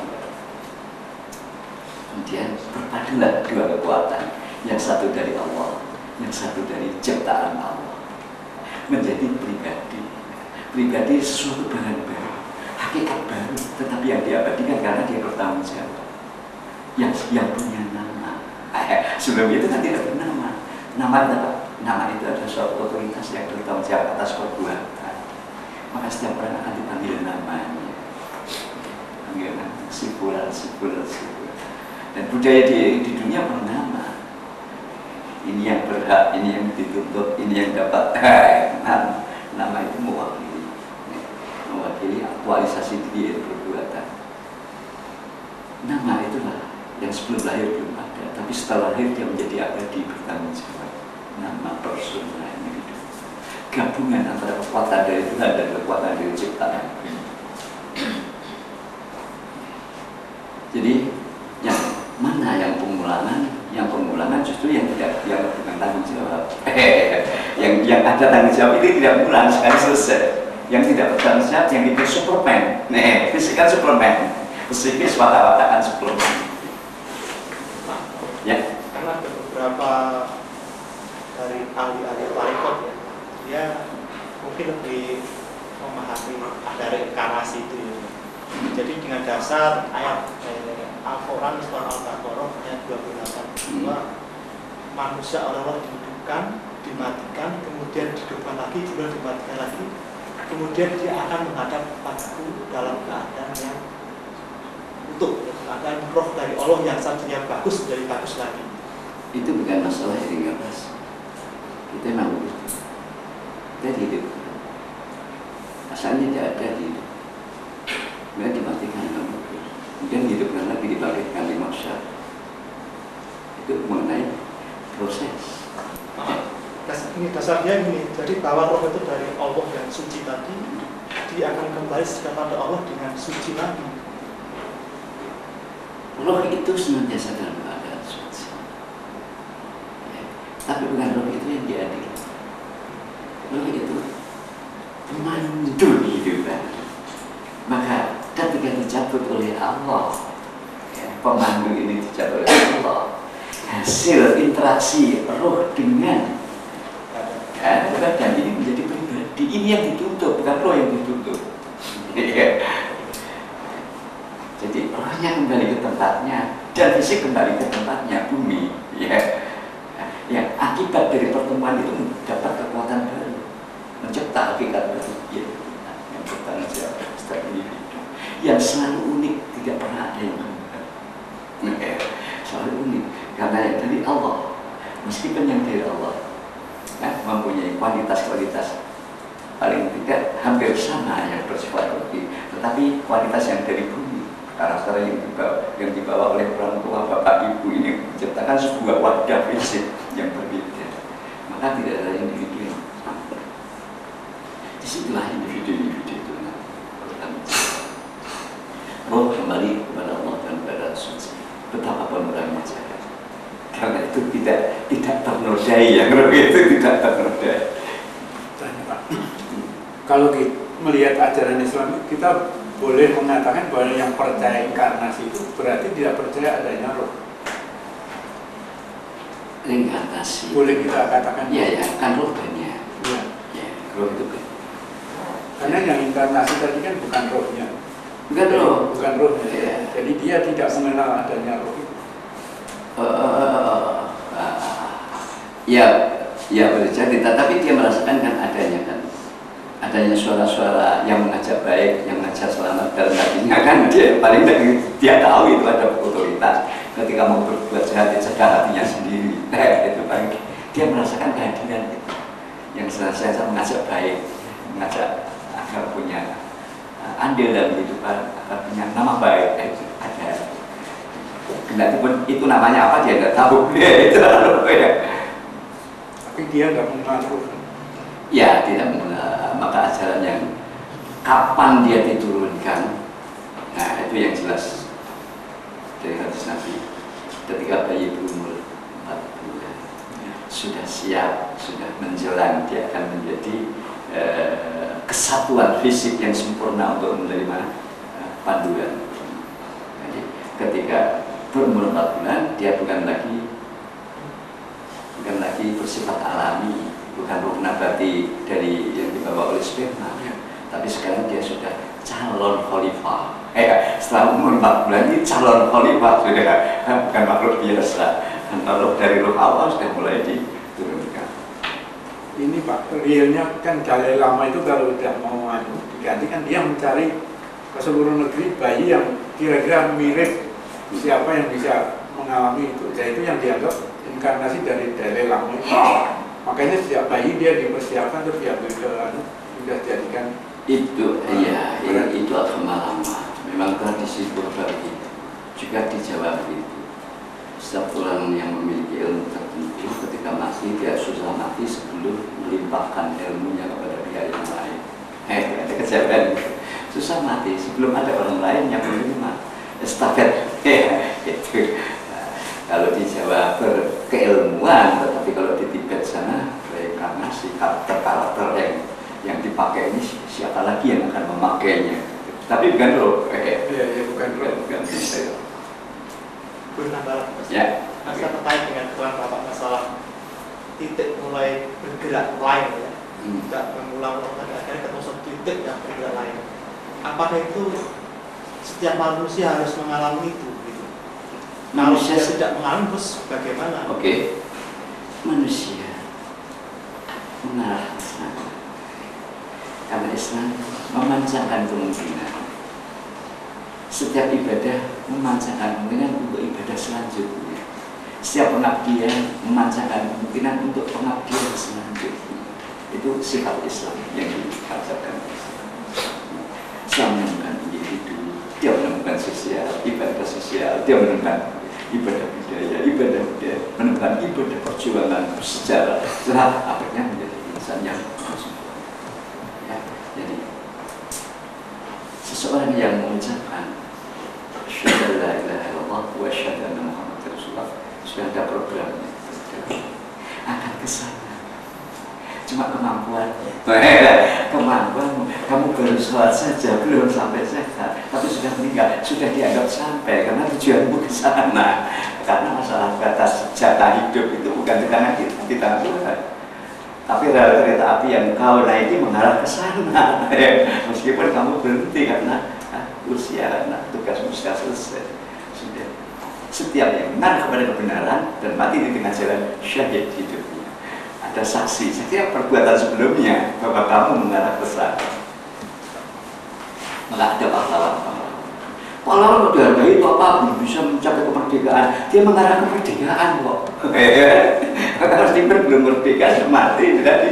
Kemudian berpadulah dua kekuatan, yang satu dari Allah, yang satu dari ciptaan Allah, menjadi pribadi sesuatu barang baru, hakikat baru, tetapi yang diabadikan karena dia bertanggung jawab, yang punya nama. Sebelum itu kan tidak bernama. Nama itu adalah suatu otoritas yang bertanggung jawab atas perbuatan. Maka setiap orang akan dipanggil namanya, panggilan sipulan. Dan budaya di dunia bernama. Ini yang berhak, ini yang dituntut, ini yang dapat. Nama itu mewakili aktualisasi diri perbuatan. Nama itulah yang sebelum lahir belum ada, tapi setelah lahir dia menjadi abadi, bertanggung jawab. Nama personal itu gabungan antara kekuatan dari Tuhan dan kekuatan dari ciptaan. Jadi yang mana yang pengulangan? Yang pengulangan justru yang bukan tanggung jawab. yang ada tanggung jawab ini tidak mengulang sekali selesai. Yang tidak bertanggung jawab yang itu Superman. Fisikal Superman, psikis watak-watakan Superman. Ya. Karena ada beberapa dari ahli-ahli tarikot ya, dia mungkin lebih memahami ada reinkarnasi itu ya. Jadi dengan dasar ayat Al-Quran surah Al-Baqarah ayat 28 bahwa manusia orang-orang dihidupkan, dimatikan, kemudian dihidupkan lagi, kemudian dimatikan lagi, kemudian dia akan menghadap padaku dalam keadaan yang utuh, keadaan roh dari Allah yang satunya bagus menjadi bagus lagi. Itu bukan masalah yang nggak. Kita memang kita hidup. Asalnya tidak ada hidup. Kemudian dimatikan, kemudian hidupkan lagi, dibangkitkan di masyarakat. Itu mengenai proses. Ini dasarnya ini, jadi bahwa roh itu dari Allah yang suci tadi, dia akan kembali kepada Allah dengan suci lagi. Roh itu senantiasa dalam keadaan suci, ya. Tapi bukan roh itu yang diadili. Roh itu pemandu kehidupan. Maka ketika dicabut oleh Allah, ya, pemandu ini dicabut oleh Allah, hasil interaksi roh dengan badan ini menjadi pribadi. Ini yang dituntut, bukan roh yang dituntut. Jadi rohnya kembali ke tempatnya dan fisik kembali ke tempatnya, bumi. Ya, yang akibat dari pertemuan itu mendapat kekuatan baru, mencipta hakikat baru. Ya, yang bertanggung jawab setiap individu, yang selalu unik, tidak pernah ada yang benar. Selalu unik karena yang dari Allah, meskipun yang dari Allah mempunyai kualitas-kualitas paling tidak hampir sama yang bersifat rohani, tetapi kualitas yang dari bumi, karakter yang dibawa oleh orang tua bapak ibu ini menciptakan sebuah wadah fisik yang berbeda. Maka tidak ada individu yang sama. Disitulah individu-individu itu bertanggung jawab. Roh kembali kepada Allah dan kepada suci. Betapapun orangnya jaga. Karena itu tidak ternodai, yang roh itu tidak ternodai. Tanya Pak, kalau kita melihat ajaran Islam, kita boleh mengatakan bahwa yang percaya inkarnasi itu berarti tidak percaya adanya roh. Reinkarnasi. Boleh kita katakan? Iya, ya, kan roh banyak. Ya. Ya, roh itu banyak. Karena yang inkarnasi tadi kan bukan rohnya. Bukan roh. Bukan rohnya. Ya. Jadi dia tidak mengenal adanya roh itu. Ya boleh jadi, tapi dia merasakan kan adanya suara-suara yang mengajak baik, yang mengajak selamat dalam hatinya kan dia paling dia tahu itu ada otoritas. Ketika mau berbuat jahat, dia jaga hatinya sendiri. Itu paling dia merasakan kehadiran itu yang senantiasa mengajak baik, mengajak agar punya andil dalam kehidupan, agar punya nama baik. Itu ada. Kendatipun itu namanya apa dia tidak tahu. Itu ya. Tapi dia tidak mengenal roh. Ya, tidak mengenal. Maka ajaran yang kapan dia diturunkan, nah itu yang jelas dari hadis Nabi. Ketika bayi berumur 4 bulan sudah siap, sudah menjelang, dia akan menjadi kesatuan fisik yang sempurna untuk menerima panduan. Jadi ketika berumur 4 bulan, dia bukan lagi bersifat alami, bukan ruh nabati dari yang dibawa oleh sperma, tapi sekarang dia sudah calon khalifah. Setelah umur 4 bulan ini calon khalifah sudah, bukan makhluk biasa. Kalau dari roh awal sudah mulai diturunkan. Ini Pak, realnya kan Dalai Lama itu kalau udah mau diganti kan dia mencari ke seluruh negeri bayi yang kira-kira mirip siapa yang bisa mengalami itu. Jadi itu yang dianggap inkarnasi dari Dalai Lama itu. Makanya setiap bayi dia dipersiapkan terus diambil ke sudah jadikan itu. Iya, itu agama lama. Memang tradisi purba itu juga di Jawa itu. Setiap orang yang memiliki ilmu tertentu ketika mati dia susah mati sebelum melimpahkan ilmunya kepada pihak yang lain. Ada kejadian susah mati sebelum ada orang lain yang menerima estafet. Itu. Kalau di Jawa berkeilmuan, tetapi kalau di Tibet sana reinkarnasi karakter yang dipakai ini siapa lagi yang akan memakainya? Tapi bukan roh. Bukan roh. Bukan. Ya. Saya tertarik dengan keterangan Bapak masalah titik mulai bergerak lain ya. Tidak mengulang-ulang tadi, akhirnya ketemu satu titik yang bergerak lain. Apakah itu setiap manusia harus mengalami itu? Gitu? Manusia tidak mengalami, terus bagaimana? Oke. Manusia mengarah Islam. Karena Islam memancarkan kemungkinan. Setiap ibadah memancarkan kemungkinan untuk ibadah selanjutnya. Setiap pengabdian memancarkan kemungkinan untuk pengabdian selanjutnya. Itu sifat Islam yang diajarkan. Islam menemukan individu, dia menemukan sosial, ibadah sosial, dia menemukan ibadah budaya dengan ibadah perjuangan bersejarah, setelah akhirnya menjadi insan yang sempurna. Ya, jadi seseorang yang mengucapkan asyhadu an la ilaha illallah wa asyhadu anna Muhammadar Rasulullah sudah ada programnya, akan kesana. Cuma kemampuan kamu baru sholat saja, belum sampai sehat, tapi sudah meninggal, sudah dianggap sampai karena tujuanmu ke sana. Karena masalah batas jatah hidup itu bukan di tangan kita, di tangan Tuhan. Tapi rel kereta api yang kau naiki mengarah ke sana. Meskipun kamu berhenti karena usia, karena tugasmu sudah selesai. Sudah. Setiap yang mengarah kepada kebenaran dan mati di tengah jalan syahid hidupnya. Ada saksi, setiap perbuatan sebelumnya bahwa kamu mengarah ke sana. Maka ada pahlawan-pahlawan. Pahlawan udah hargai itu apa? Belum bisa mencapai kemerdekaan. Dia mengarah ke kemerdekaan kok. Karena Timur belum merdeka, mati jadi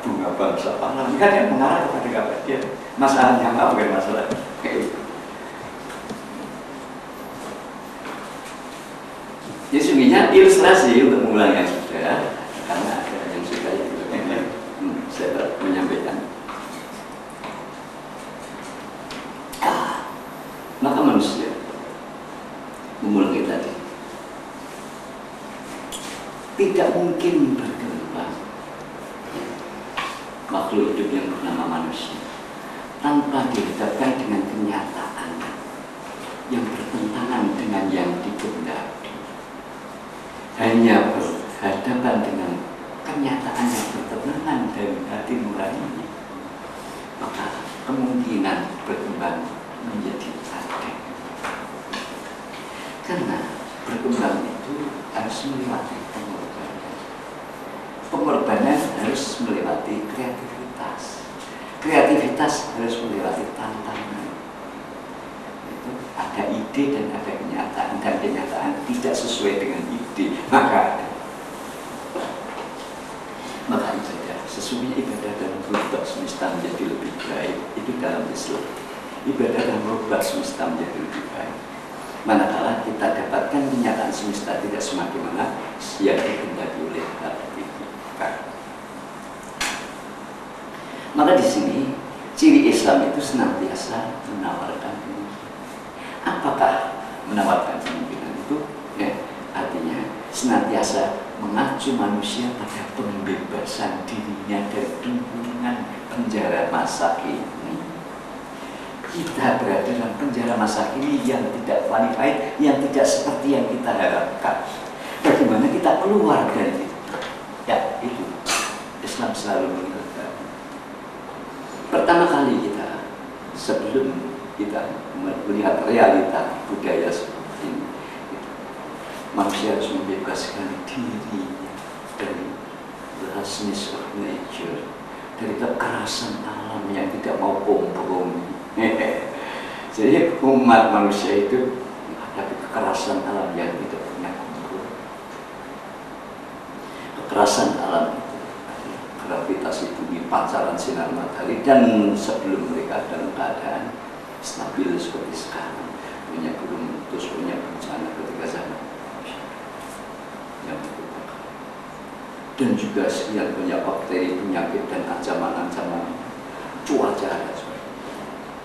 bunga bangsa pahlawan. Kan dia mengarah kepada kemerdekaan. Masalahnya apa? Bukan masalah kayak itu. Jadi sungguhnya ilustrasi untuk mengulang yang sudah, karena ada yang sudah saya menyampaikan. Maka manusia mengulangi tadi tidak mungkin berkembang makhluk hidup yang bernama manusia tanpa dihadapkan dengan kenyataan yang bertentangan dengan yang dikehendaki. Hanya berhadapan dengan kenyataan yang bertentangan dari hati nurani, maka kemungkinan berkembang menjadi ada. Karena berkembang itu harus melewati pengorbanan. Pengorbanan harus melewati kreativitas. Kreativitas harus melewati tantangan. Itu ada ide dan ada kenyataan, dan kenyataan tidak sesuai dengan ide, maka ada. Maka ibadah, sesungguhnya ibadah dalam merubah semesta menjadi lebih baik itu dalam Islam. Ibadah dalam merubah semesta menjadi lebih baik. Manakala kita dapatkan kenyataan semesta tidak sebagaimana yang dikehendaki oleh hati kita. Maka di sini ciri Islam itu senantiasa menawarkan ini. Apakah menawarkan kemungkinan itu? Ya, artinya senantiasa mengacu manusia pada pembebasan dirinya dari lingkungan penjara masa kini. Kita berada dalam penjara masa kini yang tidak qualified, yang tidak seperti yang kita harapkan. Bagaimana kita keluar dari itu? Ya, itu Islam selalu mengingatkan. Pertama kali kita, sebelum kita melihat realita budaya seperti ini, manusia harus membebaskan diri dari rashness of nature, dari kekerasan alam yang tidak mau kompromi. Jadi umat manusia itu menghadapi kekerasan alam yang tidak punya kompromi. Kekerasan alam itu adalah gravitasi bumi, pancaran sinar matahari, dan sebelum mereka dalam keadaan stabil seperti sekarang, punya gunung meletus, punya bencana ketika zaman yang merupakan, dan juga sekian banyak bakteri, penyakit, dan ancaman-ancaman cuaca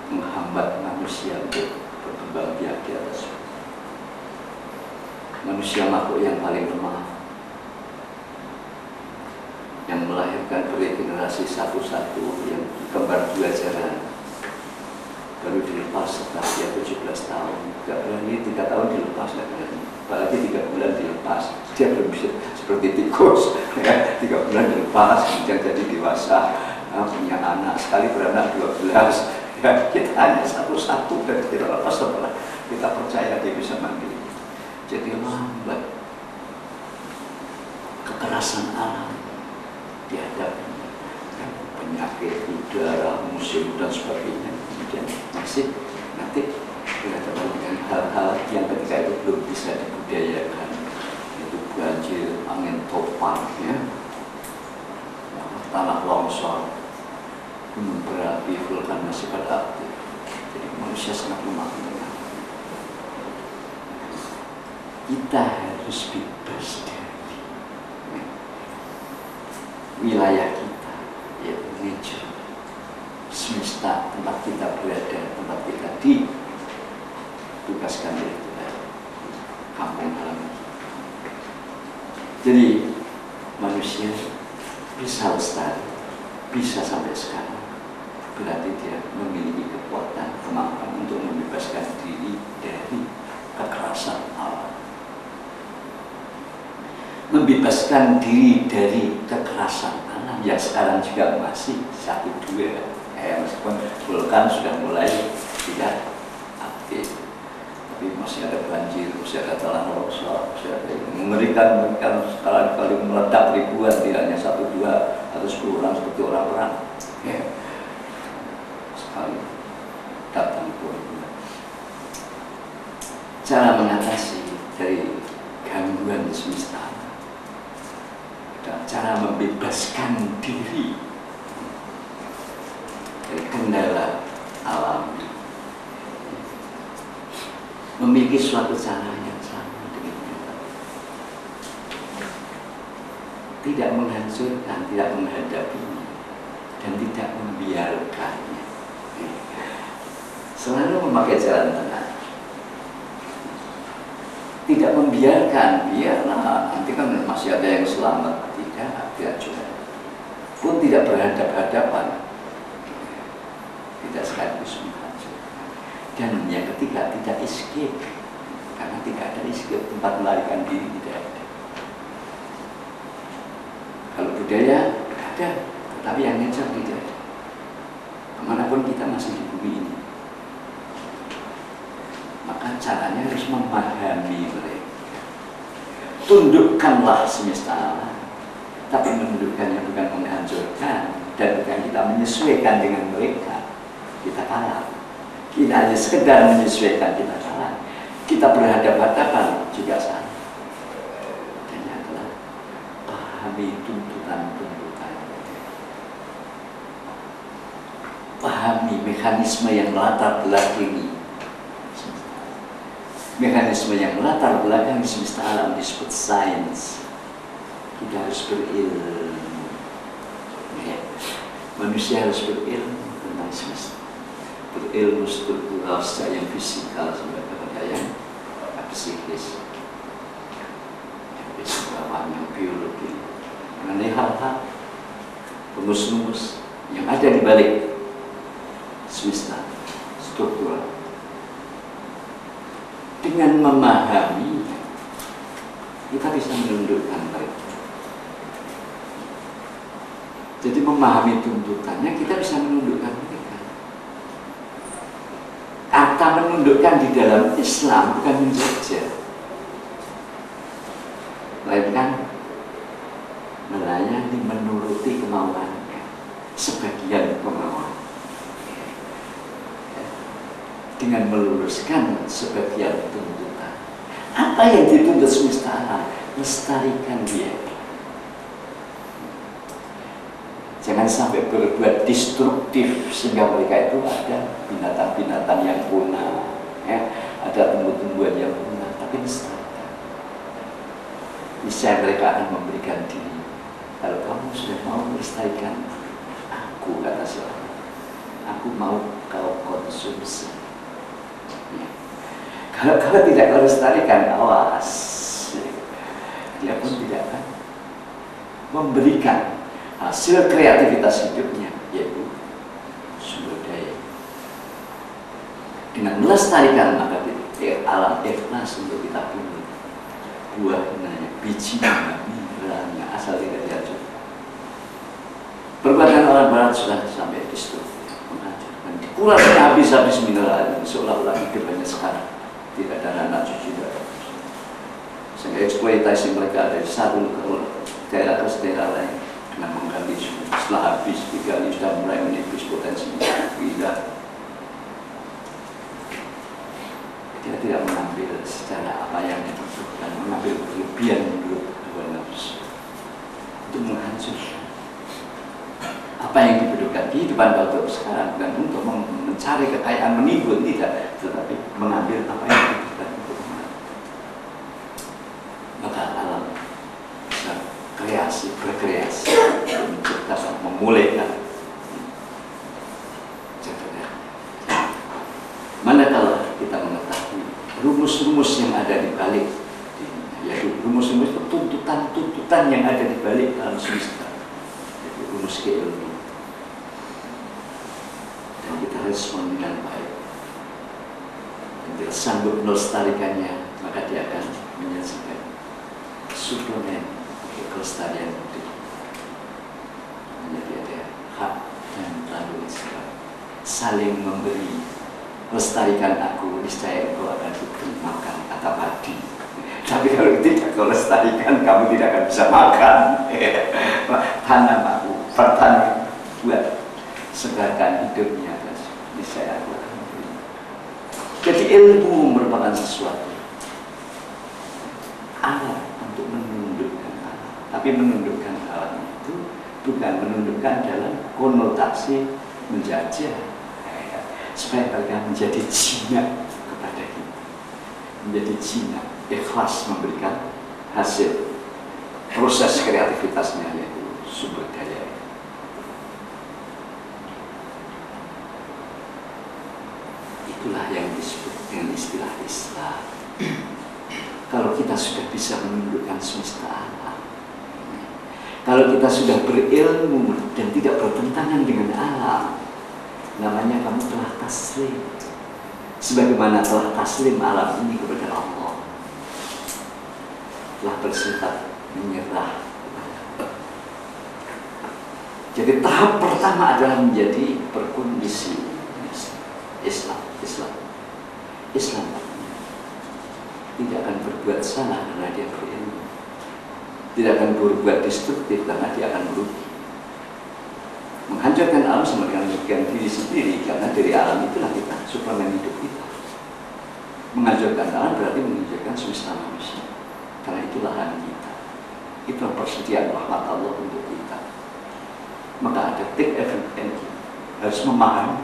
menghambat manusia untuk berkembang biak di atas. Manusia makhluk yang paling lemah, yang melahirkan regenerasi satu-satu, yang kembar dua jalan, baru dilepas setelah dia 17 tahun. Gak berani 3 tahun dilepas, gak berani. Apalagi 3 bulan dilepas, dia belum bisa seperti tikus. 3 bulan dilepas, kemudian jadi dewasa, punya anak, sekali beranak 12. Ya, kita hanya satu-satu dan kita lepas setelah kita percaya dia bisa mandiri. Jadi lambat. Kekerasan alam dihadapi, penyakit udara, musim dan sebagainya. Kemudian masih nanti berhadapan dengan hal-hal yang ketika itu belum bisa dibudayakan, yaitu banjir, angin topan, ya, tanah longsor, gunung berapi, vulkan masih pada aktif. Jadi manusia sangat lemah. Kita harus bebas dari wilayah kita, yaitu nature, semesta, tempat kita berada, tempat kita ditugaskan oleh Tuhan, kampung halaman. Jadi manusia bisa lestari, bisa sampai sekarang, berarti dia memiliki kekuatan, kemampuan untuk membebaskan diri dari kekerasan alam, membebaskan diri dari kekerasan alam yang sekarang juga masih 1-2, meskipun vulkan sudah mulai tidak aktif, tapi masih ada banjir, masih ada tanah longsor, masih ada mengerikan sekarang kali meledak ribuan, tidak hanya 1-2 atau 10 orang seperti orang perang, sekali datang korban. Cara mengatasi dari gangguan semesta adalah cara membebaskan diri dari kendala alam, memiliki suatu cara yang sama dengan kita, tidak menghancurkan, tidak menghadapinya, dan tidak membiarkannya, selalu memakai jalan tengah. Tidak membiarkan, biarlah nanti kan masih ada yang selamat, tidak juga, pun tidak berhadap-hadapan, tidak sekaligus menghancurkan. Dan yang ketiga, tidak escape, karena tidak ada escape, tempat melarikan diri tidak ada. Kalau budaya ada, tetapi yang nature tidak ada. Kemanapun kita masih di bumi ini, maka caranya harus memahami mereka. Tundukkanlah semesta alam, tapi menundukkannya bukan menghancurkan, dan bukan kita menyesuaikan dengan mereka, kita kalah. Kita hanya sekedar menyesuaikan, kita kalah. Kita berhadapan-hadapan juga salah. Dan yang adalah pahami tuntutan-tuntutan, pahami mekanisme yang melatar belakangi. Mekanisme yang melatar belakang semesta alam disebut sains. Kita harus berilmu. Manusia harus berilmu tentang semesta, berilmu struktural secara yang fisikal sampai kepada yang psikis, yang fisikawan, yang biologi, mengenai hal-hal rumus-rumus yang ada di balik semesta struktural. Dengan memahami, kita bisa menundukkan mereka. Jadi memahami tuntutannya, kita bisa menundukkan mereka. Kata menundukkan di dalam Islam bukan menjajah, melainkan melayani, menuruti kemauannya, sebagian kemauan, dengan meluruskan sebagian tuntutan. Apa yang dituntut semesta alam? Lestarikan dia. Jangan sampai berbuat destruktif sehingga mereka itu ada binatang-binatang yang punah, ada tumbuh-tumbuhan yang punah, tapi lestarikan. Niscaya mereka akan memberikan diri. Kalau kamu sudah mau melestarikan aku, kata siapa? Aku mau kau konsumsi. Kalau tidak melestarikan, awas, dia pun tidak akan memberikan hasil kreativitas hidupnya, yaitu sumber daya. Dengan melestarikan, maka alam ikhlas untuk kita bunuh. Buahnya, bijinya, mineralnya, asal tidak dihancur. Perbuatan orang barat sudah sampai destruktif, menghancurkan, dikurangkan habis-habis mineralnya, seolah-olah hidup hanya sekarang. Tidak ada anak cucu, tidak ada. Sehingga eksploitasi mereka dari satu daerah ke daerah lain dengan menggali sumur. Setelah habis digali sudah mulai menipis potensinya, tidak. Dia tidak mengambil secara apa yang dibutuhkan, mengambil berlebihan menurut hawa nafsu untuk menghancurkan. Apa yang dibutuhkan kehidupan untuk sekarang bukan untuk mencari kekayaan menimbun, tidak, tetapi mengambil apa yang dibutuhkan untuk mati. Maka alam bisa berkreasi, Manakala kita mengetahui rumus-rumus yang ada di balik, yaitu rumus-rumus itu tuntutan-tuntutan yang ada di balik alam semesta, yaitu rumus keilmuan. Dan kita respon dengan baik. Dan kita sanggup melestarikannya, maka dia akan menyaksikan suplemen kelestarian hidup. Menjadi ada hak dan lalu saling memberi. Lestarikan aku, niscaya engkau akan diberi makan atau padi. Tapi kalau tidak kau lestarikan, kamu tidak akan bisa makan. Tanam aku, bertani, buat segarkan hidupnya. Niscaya aku akan memberi. Jadi ilmu merupakan sesuatu alat untuk menundukkan alam. Tapi menundukkan alam itu bukan menundukkan dalam konotasi menjajah. Supaya mereka menjadi jinak kepada kita, menjadi jinak, ikhlas memberikan hasil proses kreativitasnya, yaitu sumber daya. Itulah yang disebut dengan istilah Islam. Kalau kita sudah bisa menundukkan semesta alam, kalau kita sudah berilmu dan tidak bertentangan dengan alam, namanya kamu telah taslim. Sebagaimana telah taslim alam ini kepada Allah, telah bersifat menyerah. Jadi tahap pertama adalah menjadi berkondisi Islam. Tidak akan berbuat salah karena dia berilmu. Tidak akan berbuat destruktif karena dia akan merugi. Menghancurkan alam sama dengan merugikan diri sendiri, karena dari alam itulah kita suplemen hidup kita. Menghancurkan alam berarti menghancurkan semesta manusia, karena itu lahan kita. Itulah persediaan rahmat Allah untuk kita. Maka ada take everything, harus memahami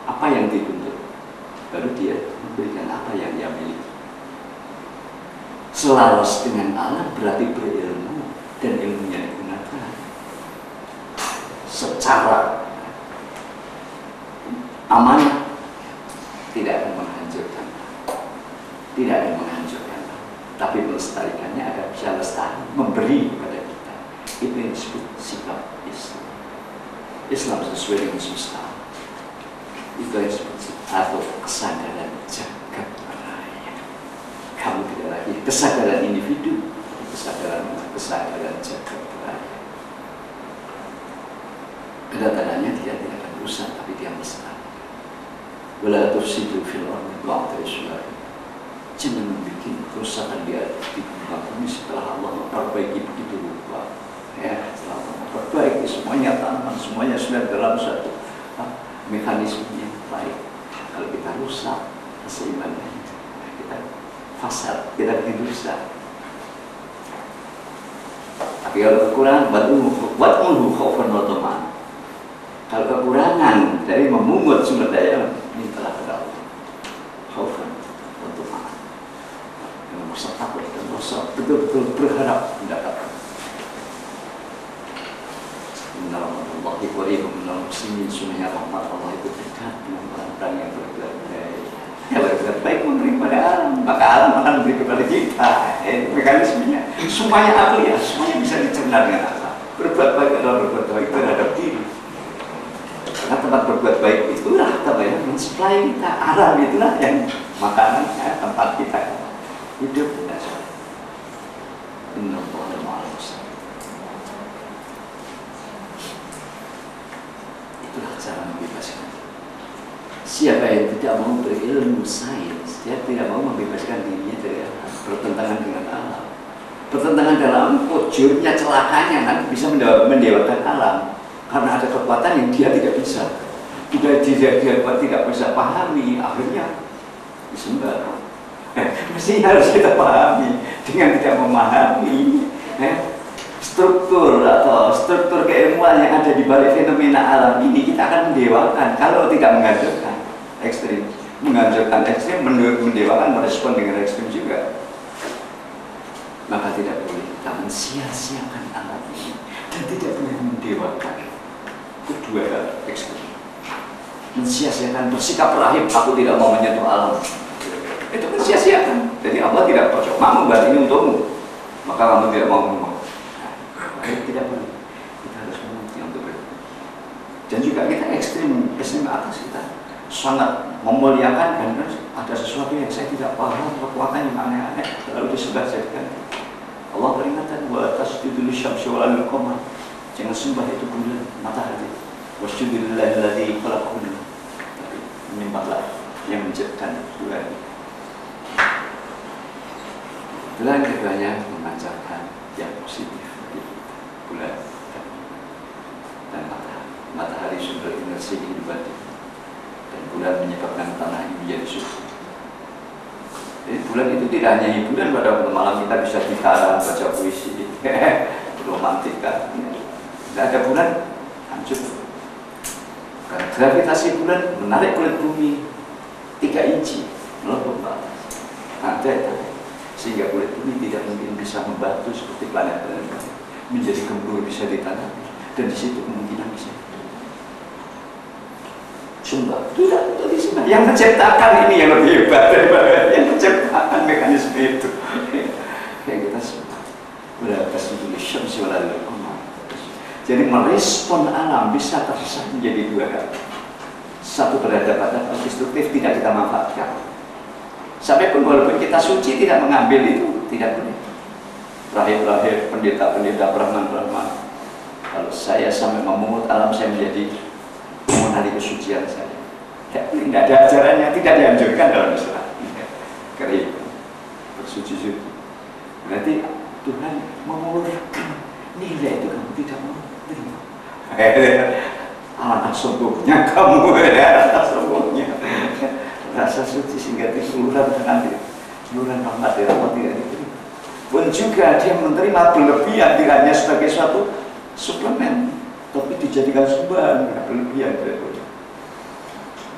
apa yang dituntut, baru dia memberikan apa yang dia miliki. Selaras dengan alam berarti berilmu dan ilmunya digunakan secara amanah, tidak akan menghancurkan, tapi melestarikannya agar bisa lestari, memberi kepada kita. Itu yang disebut sikap Islam. Islam sesuai dengan semesta. Itu yang disebut atau kesadaran jagat raya. Kamu tidak lagi kesadaran individu, kesadaran jagat raya. Kedatangannya dia tidak akan rusak, tapi dia melestari. Wala tufsidu fil ardi ba'da islahiha. Jangan membuat kerusakan di muka bumi setelah Allah memperbaiki begitu rupa. Ya, setelah Allah memperbaiki semuanya, tanaman semuanya sudah dalam satu mekanisme yang baik. Kalau kita rusak keseimbangan, kita fasad, kita bikin rusak. Tapi kalau kekurangan, wad'uhu khaufan wa tama'an. Kalau kekurangan dari memungut sumber daya, mintalah kepada Allah. Khaufan wa tama'an. Dengan rasa takut dan rasa betul-betul berharap mendapatkan. Innallaha qaribun minal muhsinin. Sungguhnya rahmat Allah itu dekat dengan orang-orang yang berbuat baik. Kalau berbuat baik memberi kepada alam, maka alam akan memberi kepada kita. Mekanismenya semuanya akli, semuanya bisa dicerna dengan akal. Berbuat baik adalah berbuat baik terhadap diri. Karena tempat berbuat baik itulah mensuplai kita, alam itulah yang makanan, tempat kita hidup. Innallaha ma'al muhsinin. Itulah cara membebaskan. Siapa yang tidak mau berilmu sains, dia tidak mau membebaskan dirinya dari alam, bertentangan dengan alam. Bertentangan dalam ujurnya, celakanya nanti bisa mendewakan alam. Karena ada kekuatan yang dia tidak bisa, dia tidak bisa pahami, akhirnya disembah. Mestinya harus kita pahami. Dengan tidak memahami struktur keilmuan yang ada di balik fenomena alam ini, kita akan mendewakan kalau tidak menghancurkan ekstrim. Menghancurkan ekstrim, mendewakan, merespon dengan ekstrim juga. Maka tidak boleh kita mensia-siakan alam ini dan tidak boleh mendewakan kedua ekstrim. mensia-siakan bersikap rahib, aku tidak mau menyentuh alam. Itu mensia-siakan. Jadi Allah tidak percuma membuat ini untukmu, maka kamu tidak mau membuat. Tidak boleh. Kita harus mengerti untuk itu. Dan juga kita ekstrim atas, kita sangat memuliakan dan ada sesuatu yang saya tidak paham, kekuatan yang aneh-aneh lalu disembah jadikan. Allah peringatkan, wa tasjudu lisyamsi wal qamar. Jangan sembah itu bulan, matahari. Wasjudu lillahi alladzi khalaqahunna. Menyembahlah yang menciptakan bulan. Bulan keduanya memancarkan yang positif, bulan dan matahari sumber energi kehidupan, dan bulan menyebabkan tanah ini menjadi subur. Jadi bulan itu tidak hanya hiburan pada waktu malam kita bisa gitaran, baca puisi, romantik kan. Tidak ada bulan, hancur. Karena gravitasi bulan menarik kulit bumi 3 inci melebur ke atas. Ada sehingga kulit bumi tidak mungkin bisa membatu seperti planet-planet menjadi gembur bisa ditanami, dan di situ kemungkinan bisa sembah. Tidak, itu disembah. Yang menciptakan ini yang lebih hebat daripada yang menciptakan mekanisme itu. Yang kita sembah. Berapa sebetulnya syamsi wal qamar. Jadi merespon alam bisa tersesat menjadi 2 hal. Satu berhadapan destruktif tidak kita manfaatkan. Sampai pun walaupun kita suci tidak mengambil itu, tidak boleh. Rahib-rahib, pendeta-pendeta, brahman-brahman. Kalau saya sampai memungut alam, saya menjadi mengenali kesucian saya. Tidak ada ajarannya, tidak dianjurkan dalam Islam. Karib, bersuci-suci. Berarti Tuhan memulurkan nilai itu kamu tidak mau terima. Anak sombongnya kamu, anak sombongnya. Rasa suci sehingga tiduran dengan tiduran rahmat dari Allah tidak diterima. Pun juga dia menerima berlebihan tidak hanya sebagai suatu suplemen, tapi dijadikan sumbangan berlebihan dari Allah.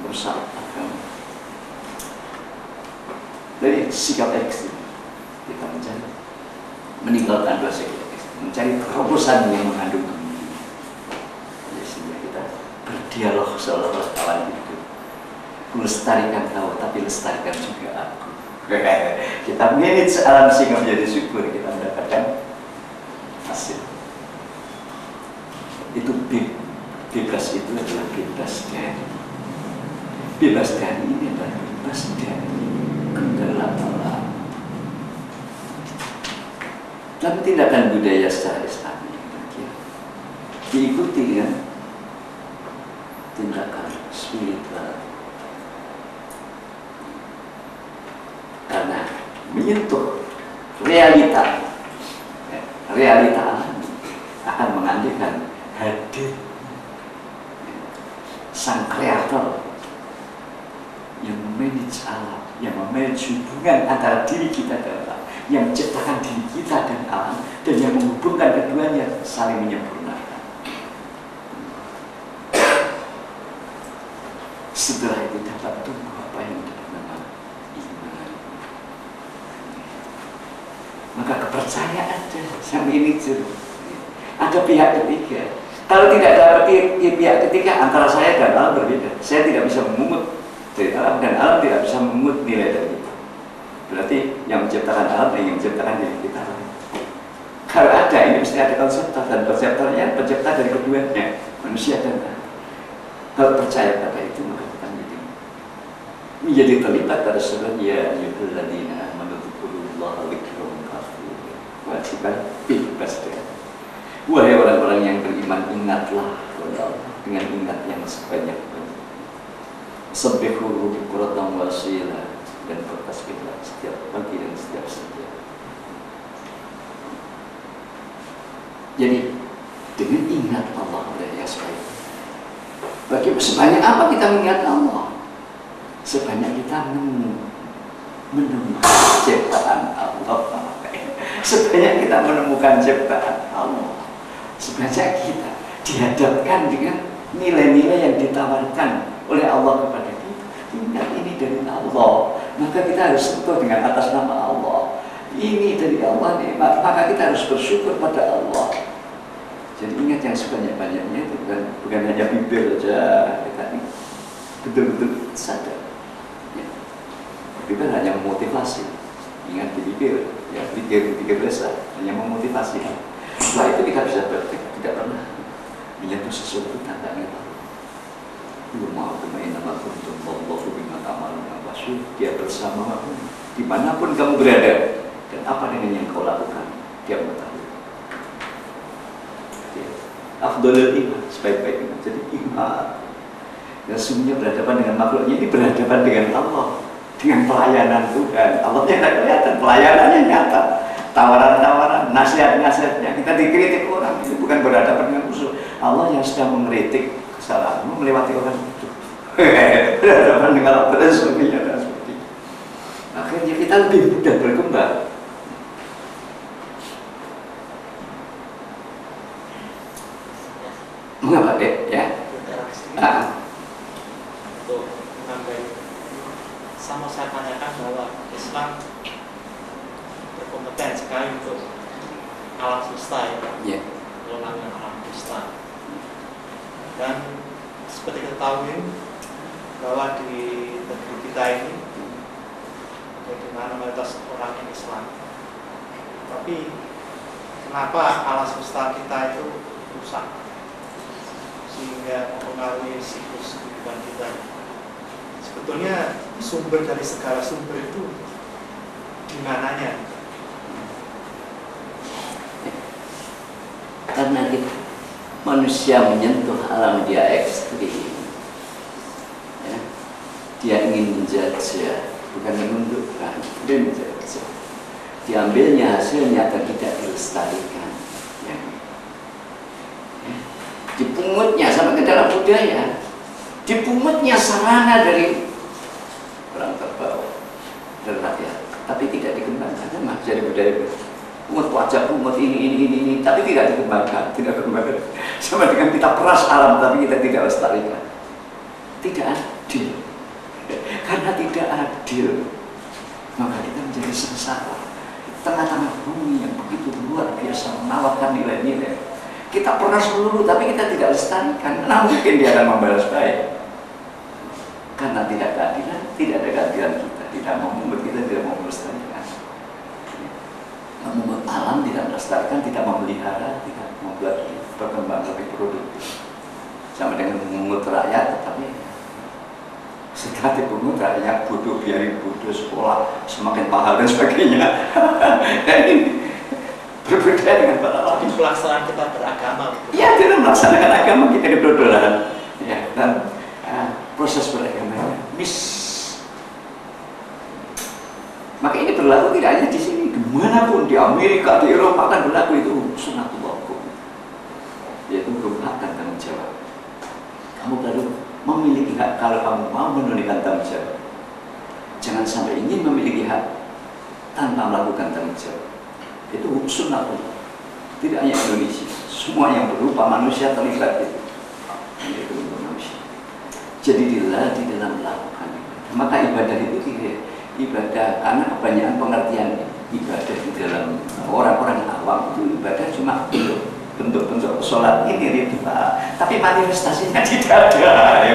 Merusak agama. Dari sikap ekstrim kita mencari meninggalkan 2 sikap ekstrim, mencari terobosan yang mengandung kemungkinan. Sehingga kita berdialog seolah-olah kawan hidup. Melestarikan kau, tapi lestarikan juga aku. Kita manage alam sehingga menjadi subur, kita mendapatkan hasil. Itu bebas itu adalah bebas dari. Bebas dari ini adalah bebas dari kendala alam. Dan tindakan budaya secara Islami diikuti dengan tindakan spiritual. Karena menyentuh realita alam akan mengandikan hadir sang kreator yang memanage alam, yang memanage hubungan antara diri kita dan alam, yang menciptakan diri kita dan alam, dan yang menghubungkan keduanya saling menyempurnakan. Setelah itu dapat tumbuh apa yang dapat nama iman. Maka kepercayaan ada, sampai ini jujur. Ada pihak ketiga. Kalau tidak ada pihak ketiga, antara saya dan alam berbeda. Saya tidak bisa memungut dari alam, dan alam tidak bisa memungut nilai dari kita. Berarti yang menciptakan alam dan yang menciptakan diri kita. Kalau ada, ini mesti ada konseptor, dan konseptornya pencipta dari keduanya, manusia dan alam. Kalau percaya pada itu, maka kita menjadi terlibat pada sebuah ya ayyuhalladzina amanu dzkurullaha dzikran katsiran. Wajiban bebas dari. Wahai orang-orang yang beriman, ingatlah kepada Allah dengan ingat yang sebanyak-banyak. Sabbihuhu bukratan wa asila, dan bertasbihlah setiap pagi dan setiap setiap. Jadi dengan ingat Allah yang sebaik. Bagi sebanyak apa kita mengingat Allah? Sebanyak kita menemukan ciptaan Allah. Sebanyak kita menemukan ciptaan Allah. Sebanyak kita dihadapkan dengan nilai-nilai yang ditawarkan oleh Allah kepada kita. Ingat ini dari Allah, maka kita harus sentuh dengan atas nama Allah. Ini dari Allah nih, maka kita harus bersyukur pada Allah. Jadi ingat yang sebanyak-banyaknya itu bukan hanya bibir saja kita ini. betul-betul sadar. Ya. Kita hanya memotivasi, ingat dipikir, ya pikir besar, hanya memotivasi. Setelah itu kita bisa praktek, tidak pernah menyentuh sesuatu tanpa ingin tahu. Mau kemain nama kuntum Allahu bima ta'maluna basir. Dia bersama dimanapun kamu berada dan apa dengan yang kau lakukan, dia mengetahui. Afdhalul iman, sebaik-baik iman. Jadi iman yang sungguhnya berhadapan dengan makhluknya ini berhadapan dengan Allah, dengan pelayanan Tuhan. Allahnya tidak kelihatan, pelayanannya nyata. Tawaran-tawaran, nasihat-nasihatnya, kita dikritik orang, itu bukan berhadapan dengan musuh. Allah yang sedang mengkritik kesalahanmu melewati orang itu. Berhadapan dengan Allah dan sebagainya dan seperti itu. Akhirnya kita lebih mudah berkembang. Mengapa dek? Ya. Untuk menambah, sama saya tanyakan bahwa Islam berkompeten sekali untuk alam semesta ya, pengelolaan alam semesta. Dan seperti kita tahu bahwa di negeri kita ini di mana mayoritas orang Islam, tapi kenapa alam semesta kita itu rusak sehingga mempengaruhi siklus kehidupan kita? Sebetulnya sumber dari segala sumber itu di mananya? Karena kita manusia menyentuh alam dia ekstrim, ya. Dia ingin menjajah, bukan menundukkan, dia menjajah. Diambilnya hasilnya agar tidak dilestarikan, ya. Ya. Dipungutnya sampai ke dalam budaya, dipungutnya sarana dari orang terbawah dan rakyat, tapi tidak dikembangkan. Memang jadi budaya pungut wajah, pungut ini, tapi tidak dikembangkan, tidak kembangkan. Sama dengan kita peras alam, tapi kita tidak lestarikan. Tidak adil. Karena tidak adil, maka kita menjadi sengsara. Tengah-tengah bumi yang begitu luar biasa menawarkan nilai-nilai, kita peras seluruh, tapi kita tidak lestarikan. Nah, mungkin dia akan membalas baik. Karena tidak keadilan, tidak ada keadilan kita. Tidak mau membuat kita, tidak mau melestarikan. Membuat alam tidak melestarikan, tidak memelihara, tidak membuat berkembang lebih produktif. Sama dengan memungut rakyat, tetapi setelah dipungut rakyat bodoh, biarin bodoh, sekolah semakin mahal dan sebagainya. Ini berbeda dengan para Jadi pelaksanaan kita beragama. Ya, dalam melaksanakan agama kita diperdolan, ya, dan proses beragamanya maka ini berlaku tidak hanya di sini, dimanapun, di Amerika, di Eropa kan berlaku itu sunatullah hukum, yaitu hukum hak dan tanggung jawab. Kamu baru memiliki hak kalau kamu mau menunaikan tanggung jawab. Jangan sampai ingin memiliki hak tanpa melakukan tanggung jawab. Itu hukum sunatullah. Tidak hanya Indonesia, semua yang berupa manusia terlibat itu. Itu untuk manusia. Jadilah di dalam melakukan. Maka ibadah itu ibadah, karena kebanyakan pengertian ibadah di dalam orang-orang awam itu ibadah cuma bentuk-bentuk sholat ini ritual, tapi manifestasinya tidak ada. Ya,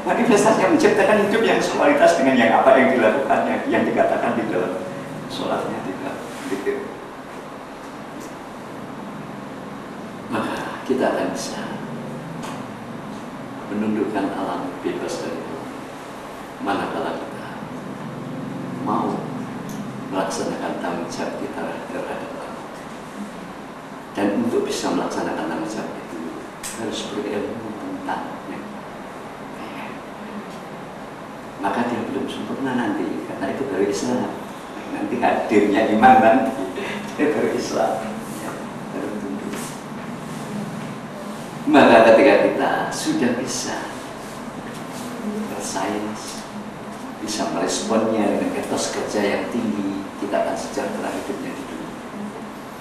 manifestasinya menciptakan hidup yang sekualitas dengan yang apa yang dilakukannya, yang dikatakan di dalam sholatnya tidak gitu. Maka kita akan bisa menundukkan alam bebas dari itu manakala kita mau melaksanakan tanggung jawab kita terhadap alam. Dan untuk bisa melaksanakan tanggung jawab itu harus berilmu tentangnya. Maka dia belum sempurna nanti, karena itu baru Islam. Nanti hadirnya iman nanti, dia baru Islam. Baru tunduk. Maka ketika kita sudah bisa bersains, bisa meresponnya dengan etos kerja yang tinggi, kita akan sejahtera hidupnya di dunia.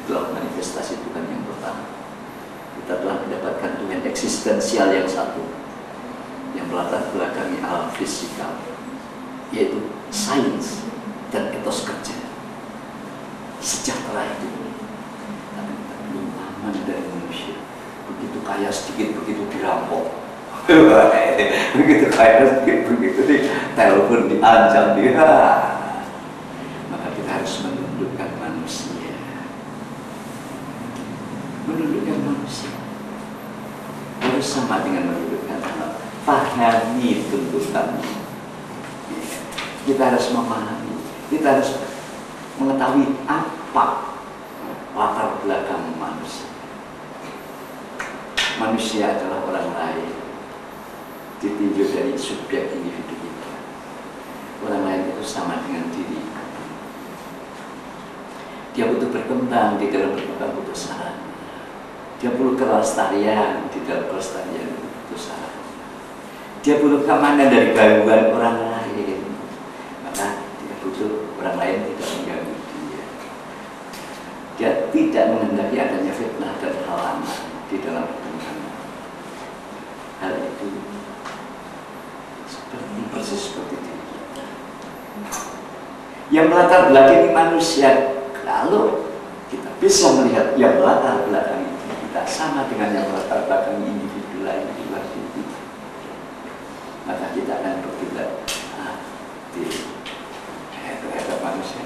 Itulah manifestasi Tuhan yang pertama. Kita telah mendapatkan Tuhan eksistensial yang satu, yang melatar belakangi alam fisikal, yaitu sains dan etos kerja. Sejahtera itu, tapi kita belum aman dari manusia. Begitu kaya sedikit, begitu dirampok. begitu kaya begitu di telepon diancam dia, maka kita harus menundukkan manusia, harus sama dengan menundukkan anak. Pahami tuntutannya. Kita harus memahami, kita harus mengetahui apa latar belakang manusia. Manusia adalah orang lain, ditinjau dari subjek individu kita. Orang lain itu sama dengan diri. Dia butuh berkembang, di dalam berkembang butuh saran. Dia perlu kelestarian, di dalam kelestarian butuh saran. Dia butuh keamanan dari gangguan orang lain, maka dia butuh orang lain tidak mengganggu dia. Dia tidak menghendaki adanya fitnah dan halangan di dalam perkembangan. Hal itu persis seperti diri kita. Yang melatar belakangi manusia, kalau kita bisa melihat yang melatar belakangi kita sama dengan yang melatar belakangi individu lain di luar diri kita, maka kita akan berkiblat terhadap manusia.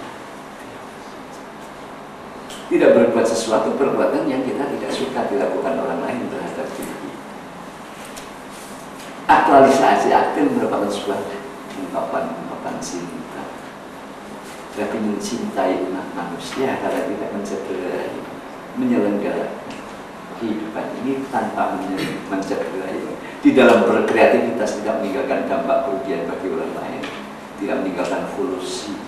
Tidak berbuat sesuatu perbuatan yang kita tidak suka dilakukan orang lain terhadap diri kita. Aktualisasi aktif merupakan sebuah ungkapan cinta. Tapi mencintai umat manusia karena tidak mencederai, menyelenggarakan kehidupan ini tanpa mencederai. Di dalam berkreativitas tidak meninggalkan dampak kerugian bagi orang lain, tidak meninggalkan polusi.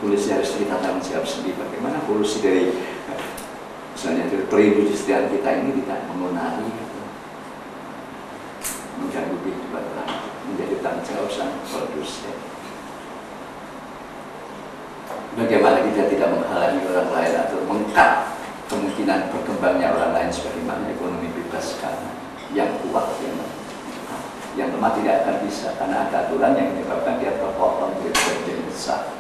Polusi harus kita tanggung jawab sendiri. Bagaimana polusi dari misalnya dari perindustrian kita ini tidak mengenali, mengganggu kehidupan orang, menjadi tanggung jawab sang produsen. Bagaimana kita tidak menghalangi orang lain atau mengkat kemungkinan berkembangnya orang lain sebagaimana ekonomi bebas sekarang. Yang kuat, yang lemah tidak akan bisa, karena ada aturan yang menyebabkan dia terpotong dari bagian besar.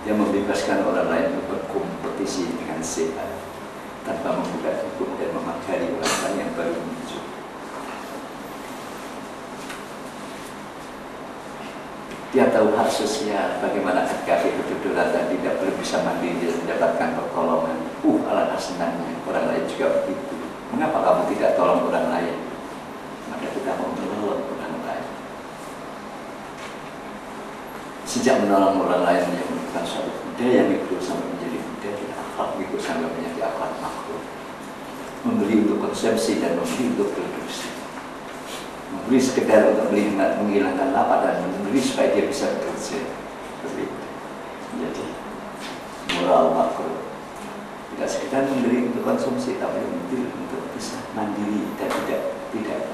Dia membebaskan orang lain untuk berkompetisi dengan sehat tanpa membuka hukum dan memagari orang lain yang baru muncul. Dia tahu hak sosial, bagaimana ketika kedudukan tadi tidak perlu bisa mandiri mendapatkan pertolongan. Alangkah senangnya orang lain juga begitu. Mengapa kamu tidak tolong orang lain? Maka kita mau menolong orang lain. Sejak menolong orang lain yang merupakan suatu budaya mikro sampai menjadi budaya akhlak mikro sampai menjadi akhlak makro. Memberi untuk konsumsi dan memberi untuk produksi. Memberi sekedar untuk menghilangkan lapar dan memberi supaya dia bisa bekerja. Jadi moral makro. Tidak sekedar memberi untuk konsumsi, tapi memberi untuk bisa mandiri dan tidak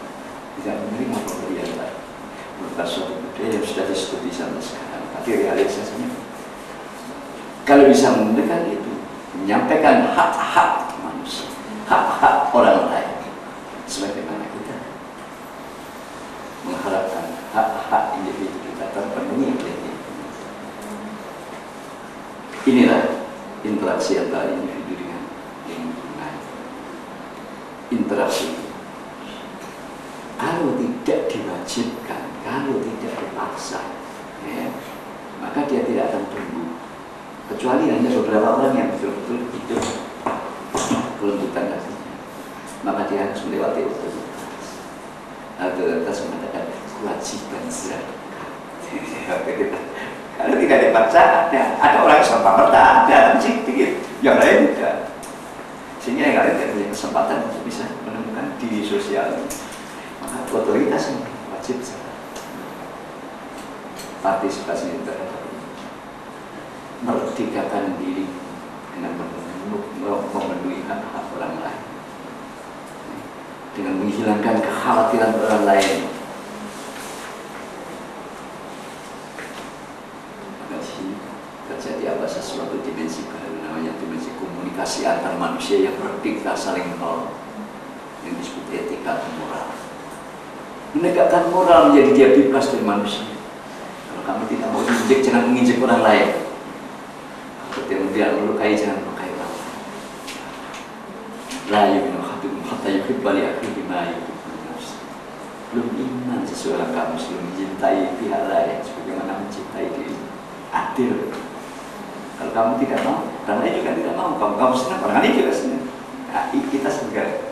menerima pemberian lain. Merupakan suatu budaya yang sudah disebut sampai sekarang. Tapi realisasinya, kalau bisa memberikan itu, menyampaikan hak-hak manusia, hak-hak orang lain, sebagaimana kita mengharapkan hak-hak individu kita terpenuhi oleh itu. Inilah interaksi antara individu dengan lingkungan. Interaksi kalau tidak diwajibkan, kalau tidak dipaksa, ya, maka dia tidak akan tumbuh. Kecuali hanya beberapa orang yang betul-betul hidup kelembutan hatinya, maka dia harus melewati otoritas. Otoritas mengatakan kewajiban zakat. Kalau tidak dipaksa, ada orang yang serta-merta, ada sedikit, yang lain tidak. Sehingga yang lain tidak punya kesempatan untuk bisa menemukan diri sosial. Maka otoritas yang wajib zakat. Partisipasi terhadap merdekakan diri dengan memenuhi hak-hak orang lain, dengan menghilangkan kekhawatiran orang lain. Terjadi apa sesuatu dimensi baru, namanya dimensi komunikasi antar manusia yang berdikta saling menolong, yang disebut etika dan moral. Menegakkan moral menjadi dia bebas dari manusia. Kalau kamu tidak mau diinjek, jangan menginjek orang lain. Kalau dia melukai, jangan melukai orang lain. La yu'minu ahadukum hatta yuhibba li akhihi ma yuhibbu li nafsihi. belum iman seseorang kamu sebelum mencintai pihak lain sebagaimana mencintai diri. Adil. Kalau kamu tidak mau, orang lain juga tidak mau. Kamu senang, orang lain juga senang. Nah, kita sebagai.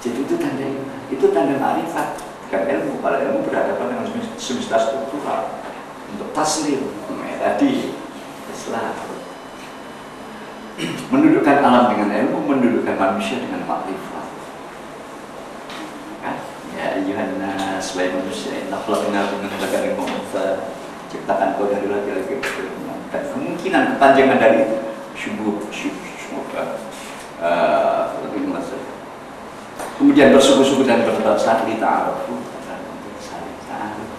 Jadi itu tanda iman, itu tanda ma'rifat. Bukan ilmu, kalau ilmu berhadapan dengan semesta struktural untuk taslim, tadi Islam. Mendudukkan alam dengan ilmu, mendudukkan manusia dengan makrifat. Kan? Ya ayuhan nas, wahai manusia, inna khalaqnakum min dzakarin wa untha. Ciptakan kau dari laki-laki dan kemungkinan kepanjangan dari itu semoga lebih luas. Kemudian bersuku-suku dan berbangsa kita arafu dan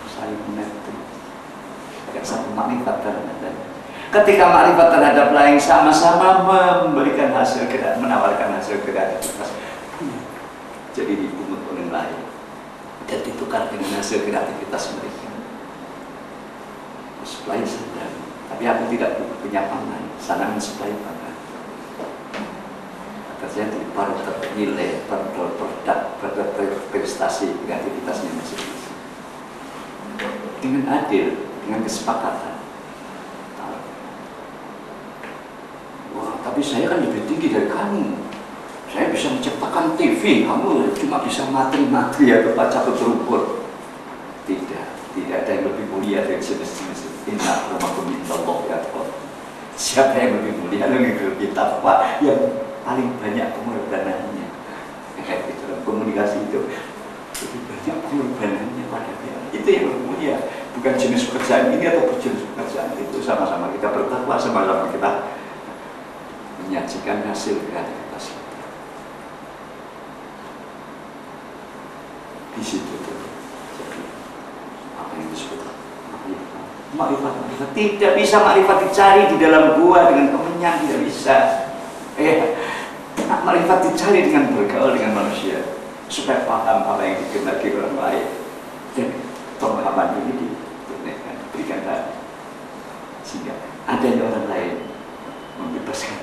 saling mengerti. Agar satu makrifat terhadap. Ketika makrifat terhadap lain sama-sama memberikan hasil menawarkan hasil kreativitas, jadi dipungut oleh lain dan ditukar dengan hasil kreativitas mereka. Supply saja, tapi aku tidak punya pangan, sana mensuplai pangan. Terjadi baru ternilai, berprestasi kreativitasnya masing-masing. Dengan adil, dengan kesepakatan. Wah, tapi saya kan lebih tinggi dari kamu. Saya bisa menciptakan TV, kamu cuma bisa materi-materi atau baca betul-betul. Tidak ada yang lebih mulia dari jenis-jenis. Inna akramakum indallahi atqakum. Siapa yang lebih mulia lebih takwa, yang paling banyak pengorbanannya. Dalam komunikasi itu lebih banyak pengorbanannya pada dia. Itu yang lebih mulia. Bukan jenis pekerjaan ini atau jenis pekerjaan itu. Sama-sama kita bertakwa, sama-sama kita menyajikan hasil kreativitas kita. Di situ tuh. Jadi apa yang disebut makrifat. Tidak bisa makrifat dicari di dalam gua dengan kemenyan, tidak bisa. Makrifat dicari dengan bergaul dengan manusia supaya paham apa yang dikehendaki orang lain. Dan pemahaman ini diberikan tadi sehingga adanya orang lain membebaskan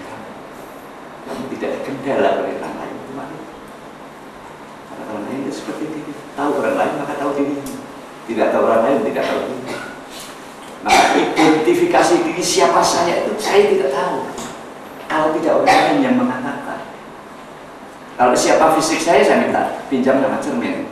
kamu tidak dikendala oleh orang lain. Karena orang lain itu seperti ini, tahu orang lain maka tahu diri, tidak tahu orang lain tidak tahu diri. Maka identifikasi diri siapa saya itu saya tidak tahu kalau tidak orang lain yang mengatakan. Kalau siapa fisik saya minta pinjam sama cermin,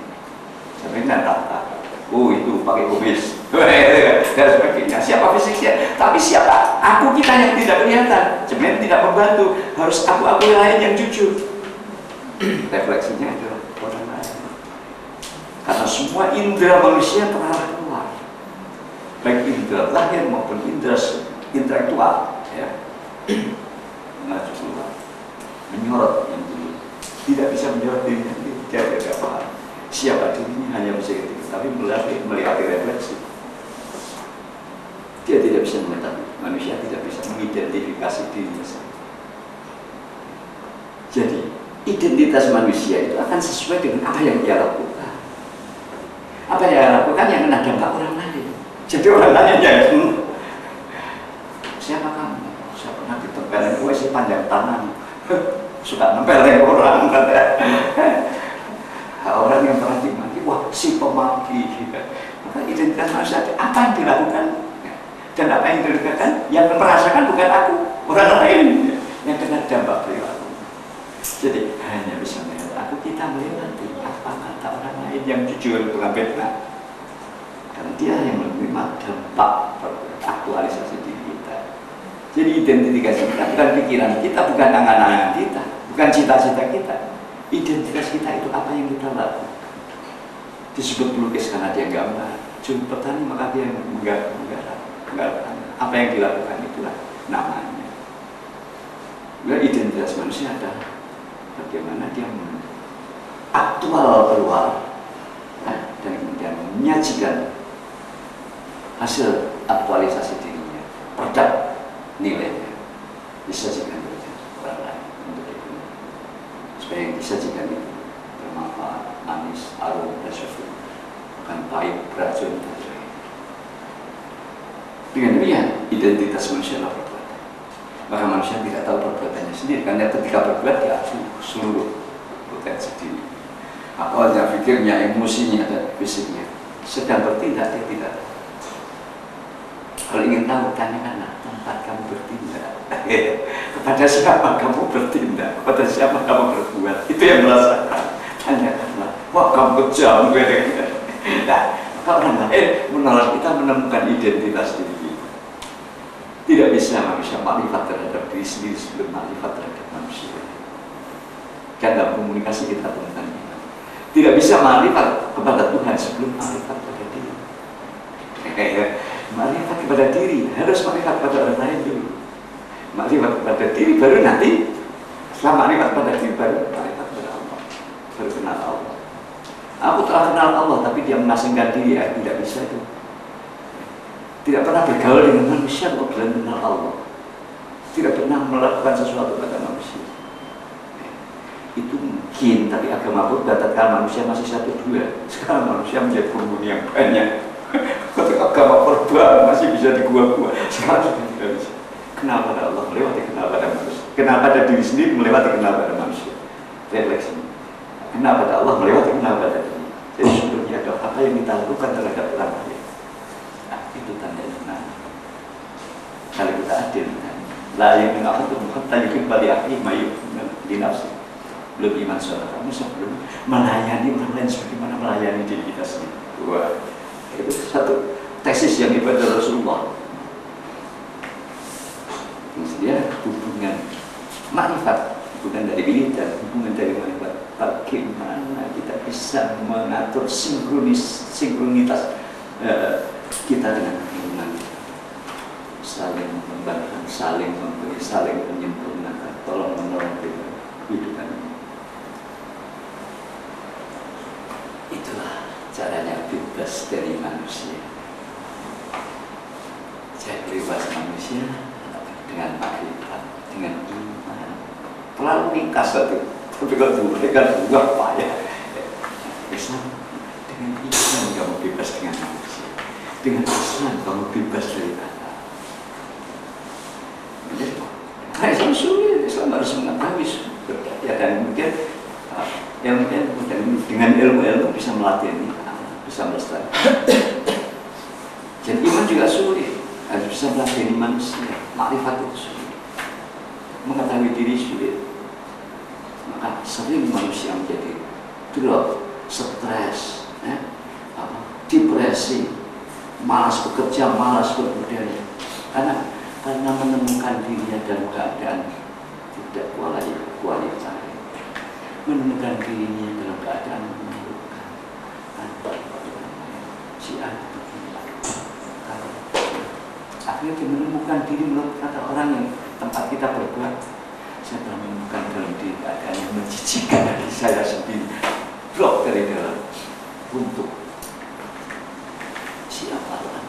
saya minta tata. Oh itu pakai kubis dan sebagainya. Siapa fisik saya, tapi siapa aku kita yang tidak kelihatan. Cermin tidak membantu, harus aku lain yang jujur. Refleksinya adalah orang lain. Karena semua indera manusia terarah keluar, baik indera lahir maupun indera intelektual, ya, mengacu keluar, menyorot yang dulu tidak bisa menyorot dirinya sendiri. Dia tidak paham siapa dirinya, hanya bisa ketika, tapi melihat refleksi. Dia tidak bisa mengetahui, manusia tidak bisa mengidentifikasi dirinya sendiri. Jadi identitas manusia itu akan sesuai dengan apa yang dia lakukan. Apa yang dia lakukan yang kena dampak orang lain. Jadi orang lain yang siapa kamu? Saya pernah ditempelin gue sih panjang tangan. Suka nempelin orang. Orang yang pernah dimaki, wah si pemaki. Maka identitas manusia apa yang dilakukan dan apa yang dilakukan yang merasakan bukan aku, orang lain yang kena dampak perilaku. Jadi hanya bisa melihat aku, kita melewati apa kata orang lain yang jujur dengan benar. Karena dia yang menerima dampak aktualisasi diri kita. Jadi identifikasi kita bukan pikiran kita, bukan angan-angan kita, bukan cita-cita kita. Identitas kita itu apa yang kita lakukan. Disebut pelukis karena dia gambar, juru petani maka dia menggarap. Apa yang dilakukan itulah namanya. Identitas manusia adalah bagaimana dia aktual keluar dan kemudian menyajikan hasil aktualisasi dirinya, produk nilainya disajikan kepada orang lain untuk itu, supaya yang disajikan itu bermanfaat, manis, arum, dan sebagainya, bukan pahit, beracun, dan sebagainya. Dengan demikian identitas manusia adalah perbuatan. Maka manusia tidak tahu perbuatannya sendiri, karena ketika berbuat dia seluruh potensi diri. Awalnya pikirnya, emosinya, dan fisiknya. Sedang bertindak, dia tidak. Kalau ingin tahu, tanyakanlah tempat kamu bertindak. Kepada siapa kamu bertindak? Kepada siapa kamu berbuat? Itu yang merasakan. Tanyakanlah. Wah, kamu kejam. Nah, kalau orang lain menolong kita menemukan identitas diri kita. Tidak bisa manusia makrifat terhadap diri sendiri sebelum makrifat terhadap manusia. Kan dalam komunikasi kita tentang itu. Tidak bisa makrifat kepada Tuhan sebelum makrifat kepada diri. Makrifat kepada diri harus makrifat kepada orang lain dulu. Makrifat kepada diri baru nanti setelah makrifat kepada diri baru makrifat kepada Allah. Baru kenal Allah. Aku telah kenal Allah tapi dia mengasingkan diri, tidak bisa itu. Tidak pernah bergaul dengan manusia kok belum kenal Allah. Tidak pernah melakukan sesuatu pada manusia. Itu mungkin, tapi agama pun tatkala manusia masih 1-2. Sekarang manusia menjadi penghuni yang banyak. Ketika agama perban masih bisa di gua-gua, sekarang sudah tidak bisa. Kenal pada Allah melewati kenal pada manusia. Kenal pada diri sendiri melewati kenal pada manusia. Refleksi. Kenal pada Allah melewati kenal pada diri. Jadi sebelumnya ada apa yang kita lakukan terhadap orang lain. Nah, itu tanda iman. Kalau kita adil, la yang mengaku hatta yuhibba li akhihi ma yuhibbu li nafsihi. Belum iman saudara kamu sebelum melayani orang lain sebagaimana melayani diri kita sendiri. Wah, itu satu tesis yang dibuat oleh Rasulullah. Maksudnya hubungan makrifat, hubungan dari militer, hubungan dari makrifat. Bagaimana kita bisa mengatur sinkronitas kita dengan iman, saling membantu, saling memberi, saling menyempurnakan, tolong menolong kita kehidupan ini. Itulah caranya bebas dari manusia. Saya bebas manusia dengan makrifat, dengan iman. Terlalu ringkas itu. Tapi kalau diberikan buah payah. Islam dengan iman kamu bebas dengan manusia. Dengan Islam kamu bebas dari kata. Nah, Islam sulit. Islam harus mengetahui ya, dan kemudian ilmu dan dengan ilmu bisa melatih ini, bisa melestarikan. Dan iman juga sulit. Harus bisa melatih manusia. Makrifat itu sulit. Mengetahui diri sulit. Maka sering manusia menjadi drop, stres, depresi, malas bekerja, malas berbudaya. Karena menemukan dirinya dalam keadaan tidak kualitas, menemukan dirinya dalam keadaan memalukan. Akhirnya dia menemukan diri menurut kata orang yang tempat kita berbuat. Saya telah menemukan dalam diri keadaan yang menjijikkan dari saya sendiri. Blok dari dalam untuk siapa orang.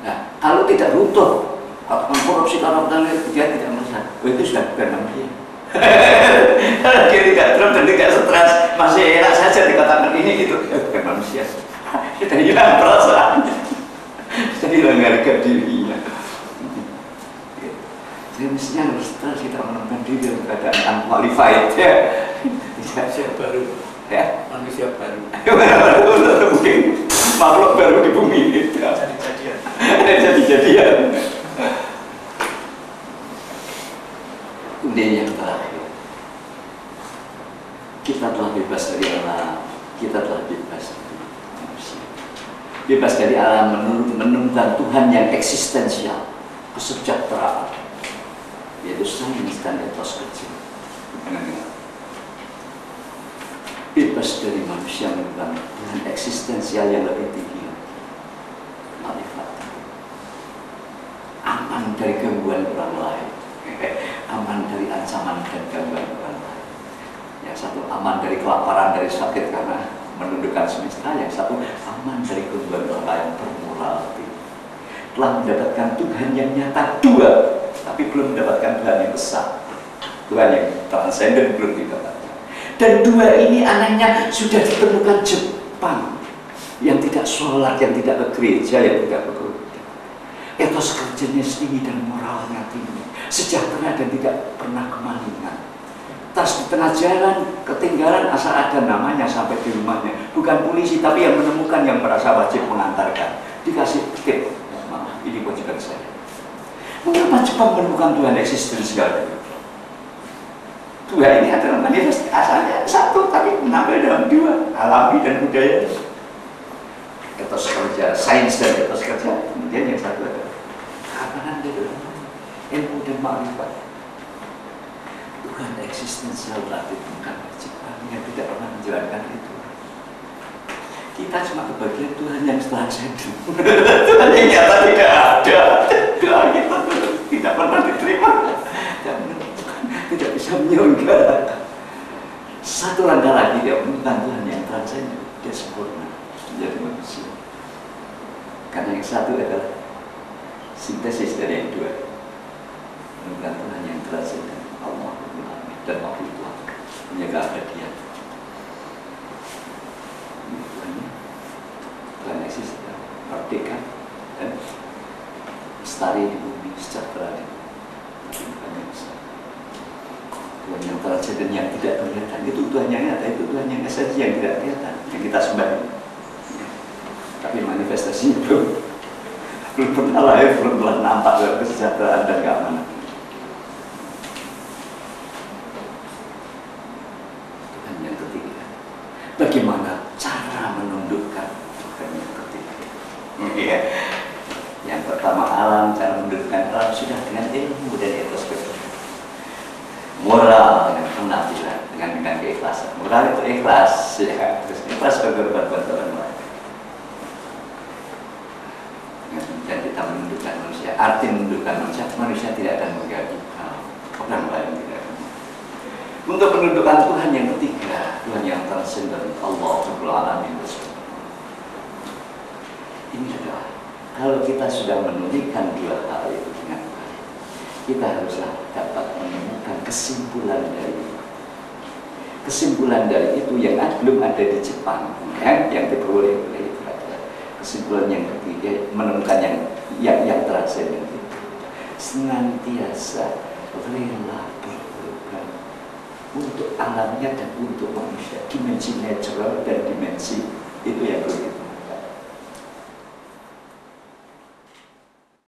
Nah, kalau tidak runtuh, kalau korupsi kalau dia tidak merasa, itu sudah bukan manusia. Kalau dia tidak drop dan tidak stres, masih enak saja dikatakan ini itu, bukan manusia. Sudah hilang perasaan, sudah hilang harga dirinya. Jadi mestinya harus terus kita menemukan diri dalam keadaan unqualified ya. Manusia baru Ya, manusia baru. Mungkin makhluk baru di bumi ini. Jadi-jadian. Jadi-jadian. Kemudian yang terakhir, kita telah bebas dari alam, kita telah bebas dari manusia. Bebas dari alam menemukan Tuhan yang eksistensial, kesejahteraan, yaitu sains dan etos kecil. Bebas dari manusia menemukan Tuhan eksistensial yang lebih tinggi, makrifat. Aman dari gangguan orang lain, aman dari ancaman dan gangguan orang lain. Yang satu aman dari kelaparan, dari sakit karena menundukkan semesta. Yang satu aman dari gangguan orang lain, bermoral tinggi. Telah mendapatkan Tuhan yang nyata dua, tapi belum mendapatkan Tuhan yang besar. Tuhan yang transenden belum didapatkan. Dan dua ini anehnya sudah ditemukan Jepang, yang tidak sholat, yang tidak ke gereja, yang tidak ke gereja. Etos kerjanya tinggi dan moralnya tinggi, sejahtera dan tidak pernah kemalingan. tas di tengah jalan, ketinggalan asal ada namanya sampai di rumahnya. Bukan polisi, tapi yang menemukan yang merasa wajib mengantarkan. Dikasih tip, maaf, ini kewajiban saya. Mengapa Jepang menemukan Tuhan eksistensial? Tuhan ini adalah manifest asalnya satu, tapi menambah dalam dua, alami dan budaya. Etos kerja, sains dan etos kerja. Kemudian yang satu adalah keamanan dan ilmu dan makrifat. Tuhan eksistensial berarti bukan Jepang yang tidak pernah menjalankan itu. Kita cuma kebagian Tuhan yang transenden. Tuhan yang nyata tidak ada. Doa kita tidak pernah diterima dan tidak bisa menyangka. Satu langkah lagi dia menemukan Tuhan yang transenden, dia sempurna menjadi manusia. Karena yang satu adalah sintesis dari yang dua. Menemukan Tuhan yang transenden, Allah dan waktu Tuhan menjaga keabadian. Tuhan eksis, merdeka dan lestari di bumi, sejahtera di bumi. Tapi bukan yang besar. Tuhan yang transenden yang tidak kelihatan, itu Tuhan yang nyata, itu Tuhan yang esensi yang tidak kelihatan, yang kita sembah. Tapi manifestasinya belum pernah lahir, belum pernah nampak dalam kesejahteraan dan keamanan. Tuhan yang ketiga, bagaimana cara menundukkan Tuhan yang ketiga? Ya. Yang pertama alam, cara menundukkan alam sudah dengan ilmu dan etos kerja. Moral dengan penampilan, dengan keikhlasan. Moral itu ikhlas, ya. Terus ikhlas berkorban buat orang lain. Dan kita menundukkan manusia. Arti menundukkan manusia, manusia tidak akan mengganggu orang lain tidak akan. Untuk menundukkan Tuhan yang ketiga, Tuhan yang transenden, Allah Rabbul Alamin. Ini adalah kalau kita sudah menunjukkan dua hal itu dengan baik, kita haruslah dapat menemukan kesimpulan dari itu yang belum ada di Jepang, yang diperoleh oleh itu adalah kesimpulan yang ketiga, menemukan yang transenden itu senantiasa rela berkorban untuk alamnya dan untuk manusia, dimensi natural dan dimensi itu yang perlu